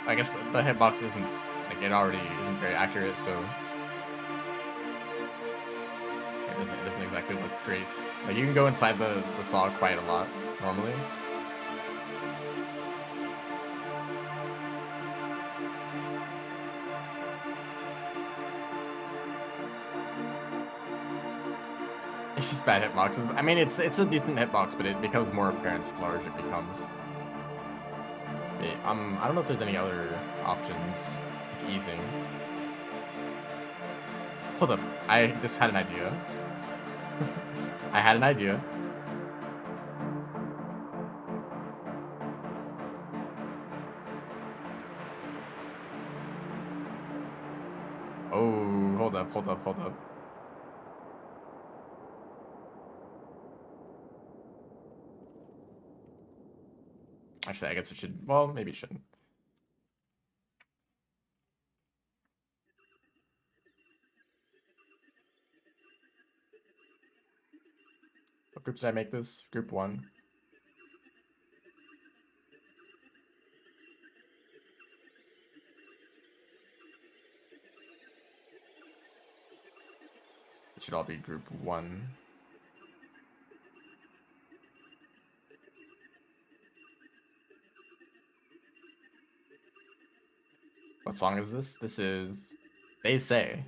I guess the hitbox isn't, like, it already isn't very accurate, so... It doesn't exactly look great. Like, you can go inside the saw quite a lot, normally. It's just bad hitboxes. I mean, it's a decent hitbox, but it becomes more apparent the larger it becomes. I don't know if there's any other options like easing. Hold up, I just had an idea. I had an idea. Oh, hold up. Actually, I guess it should, well, maybe it shouldn't. What group did I make this? Group 1. It should all be group 1. What song is this? This is They Say.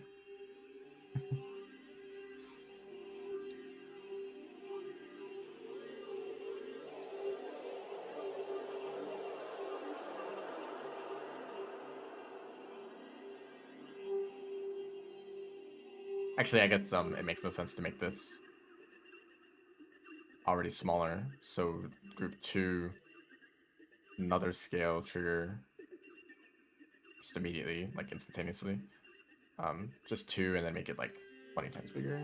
Actually, I guess it makes no sense to make this already smaller. So group 2, another scale trigger. Just immediately, like instantaneously. Just 2 and then make it like 20 times bigger.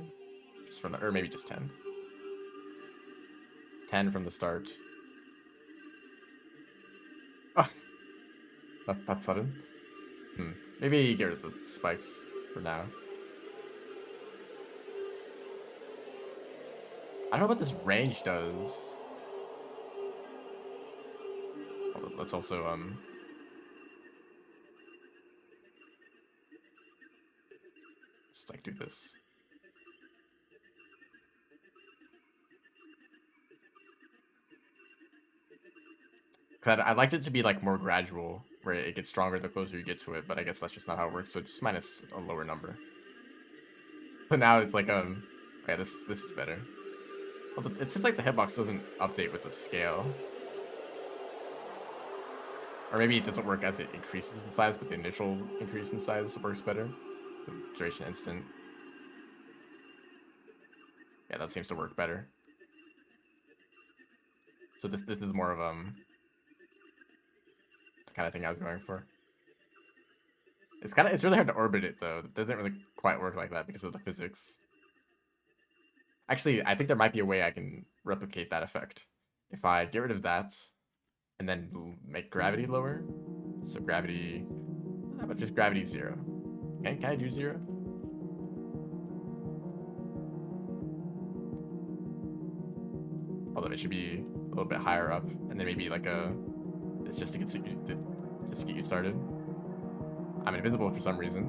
Just from the, or maybe just 10. 10 from the start. Oh, that's sudden. Maybe get rid of the spikes for now. I don't know what this range does. Let's also just like do this. I'd like it to be like more gradual, where it gets stronger the closer you get to it, but I guess that's just not how it works, so just minus a lower number. So now it's like okay, this is better. Well, it seems like the hitbox doesn't update with the scale. Or maybe it doesn't work as it increases in size, but the initial increase in size works better. The duration instant. Yeah, that seems to work better. So this is more of the kind of thing I was going for. It's really hard to orbit it though. It doesn't really quite work like that because of the physics. Actually, I think there might be a way I can replicate that effect. If I get rid of that and then make gravity lower. So gravity, how about just gravity 0? Can I do 0? Although it should be a little bit higher up, and then maybe like it's just to get you started. I'm invisible for some reason.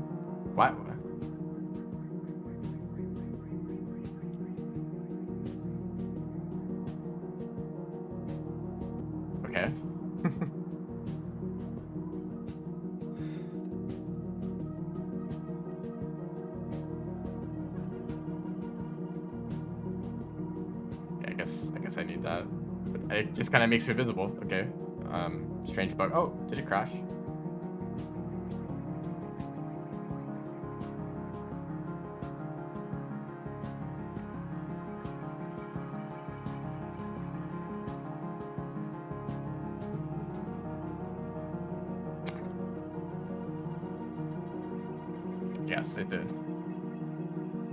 What? Okay. Yeah, I guess I need that. But it just kind of makes you invisible. Okay. Strange bug. Oh, did it crash? Yes, it did.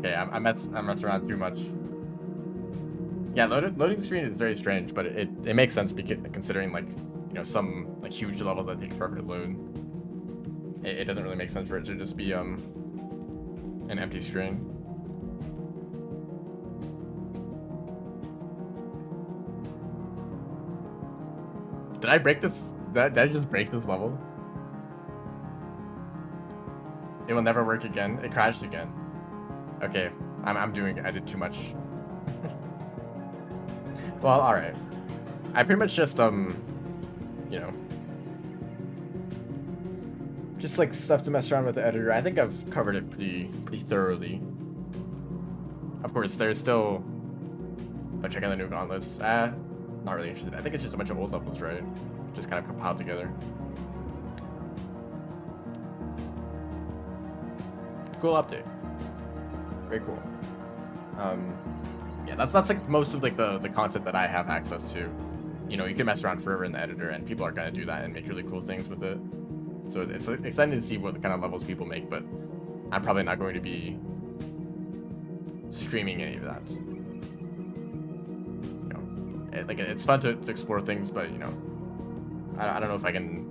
Okay, I messed around too much. Yeah, loading screen is very strange, but it makes sense because considering like, you know, some like huge levels that take forever to load. It doesn't really make sense for it to just be an empty screen. Did I break this? Did I just break this level? It will never work again. It crashed again. Okay, I did too much. Well, alright. I pretty much just, you know, just like stuff to mess around with the editor. I think I've covered it pretty thoroughly. Of course, there's still, check out the new gauntlets. Not really interested. I think it's just a bunch of old levels, right? Just kind of compiled together. Cool update. Very cool. Yeah, that's like most of like the content that I have access to. You know, you can mess around forever in the editor, and people are gonna do that and make really cool things with it. So it's exciting to see what kind of levels people make, but I'm probably not going to be streaming any of that. You know, it's fun to explore things, but you know, I don't know if I can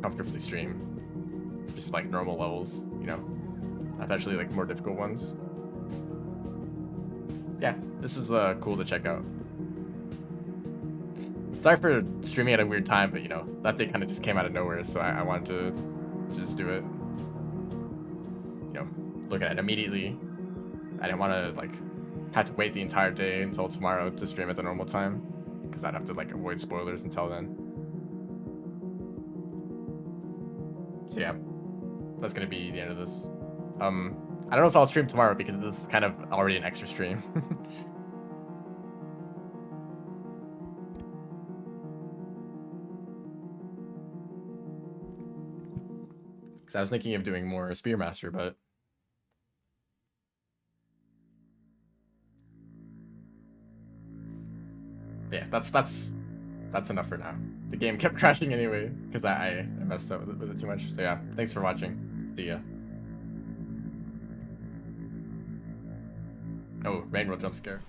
comfortably stream just like normal levels. You know, especially like more difficult ones. Yeah, this is cool to check out. Sorry for streaming at a weird time, but you know, that day kind of just came out of nowhere, so I wanted to just do it. You know, look at it immediately. I didn't want to like have to wait the entire day until tomorrow to stream at the normal time, because I'd have to like avoid spoilers until then. So yeah, that's gonna be the end of this. I don't know if I'll stream tomorrow because this is kind of already an extra stream. Because I was thinking of doing more Spearmaster, but yeah, that's enough for now. The game kept crashing anyway because I messed up with it too much. So yeah, thanks for watching. See ya. Oh, rain roll jump scare.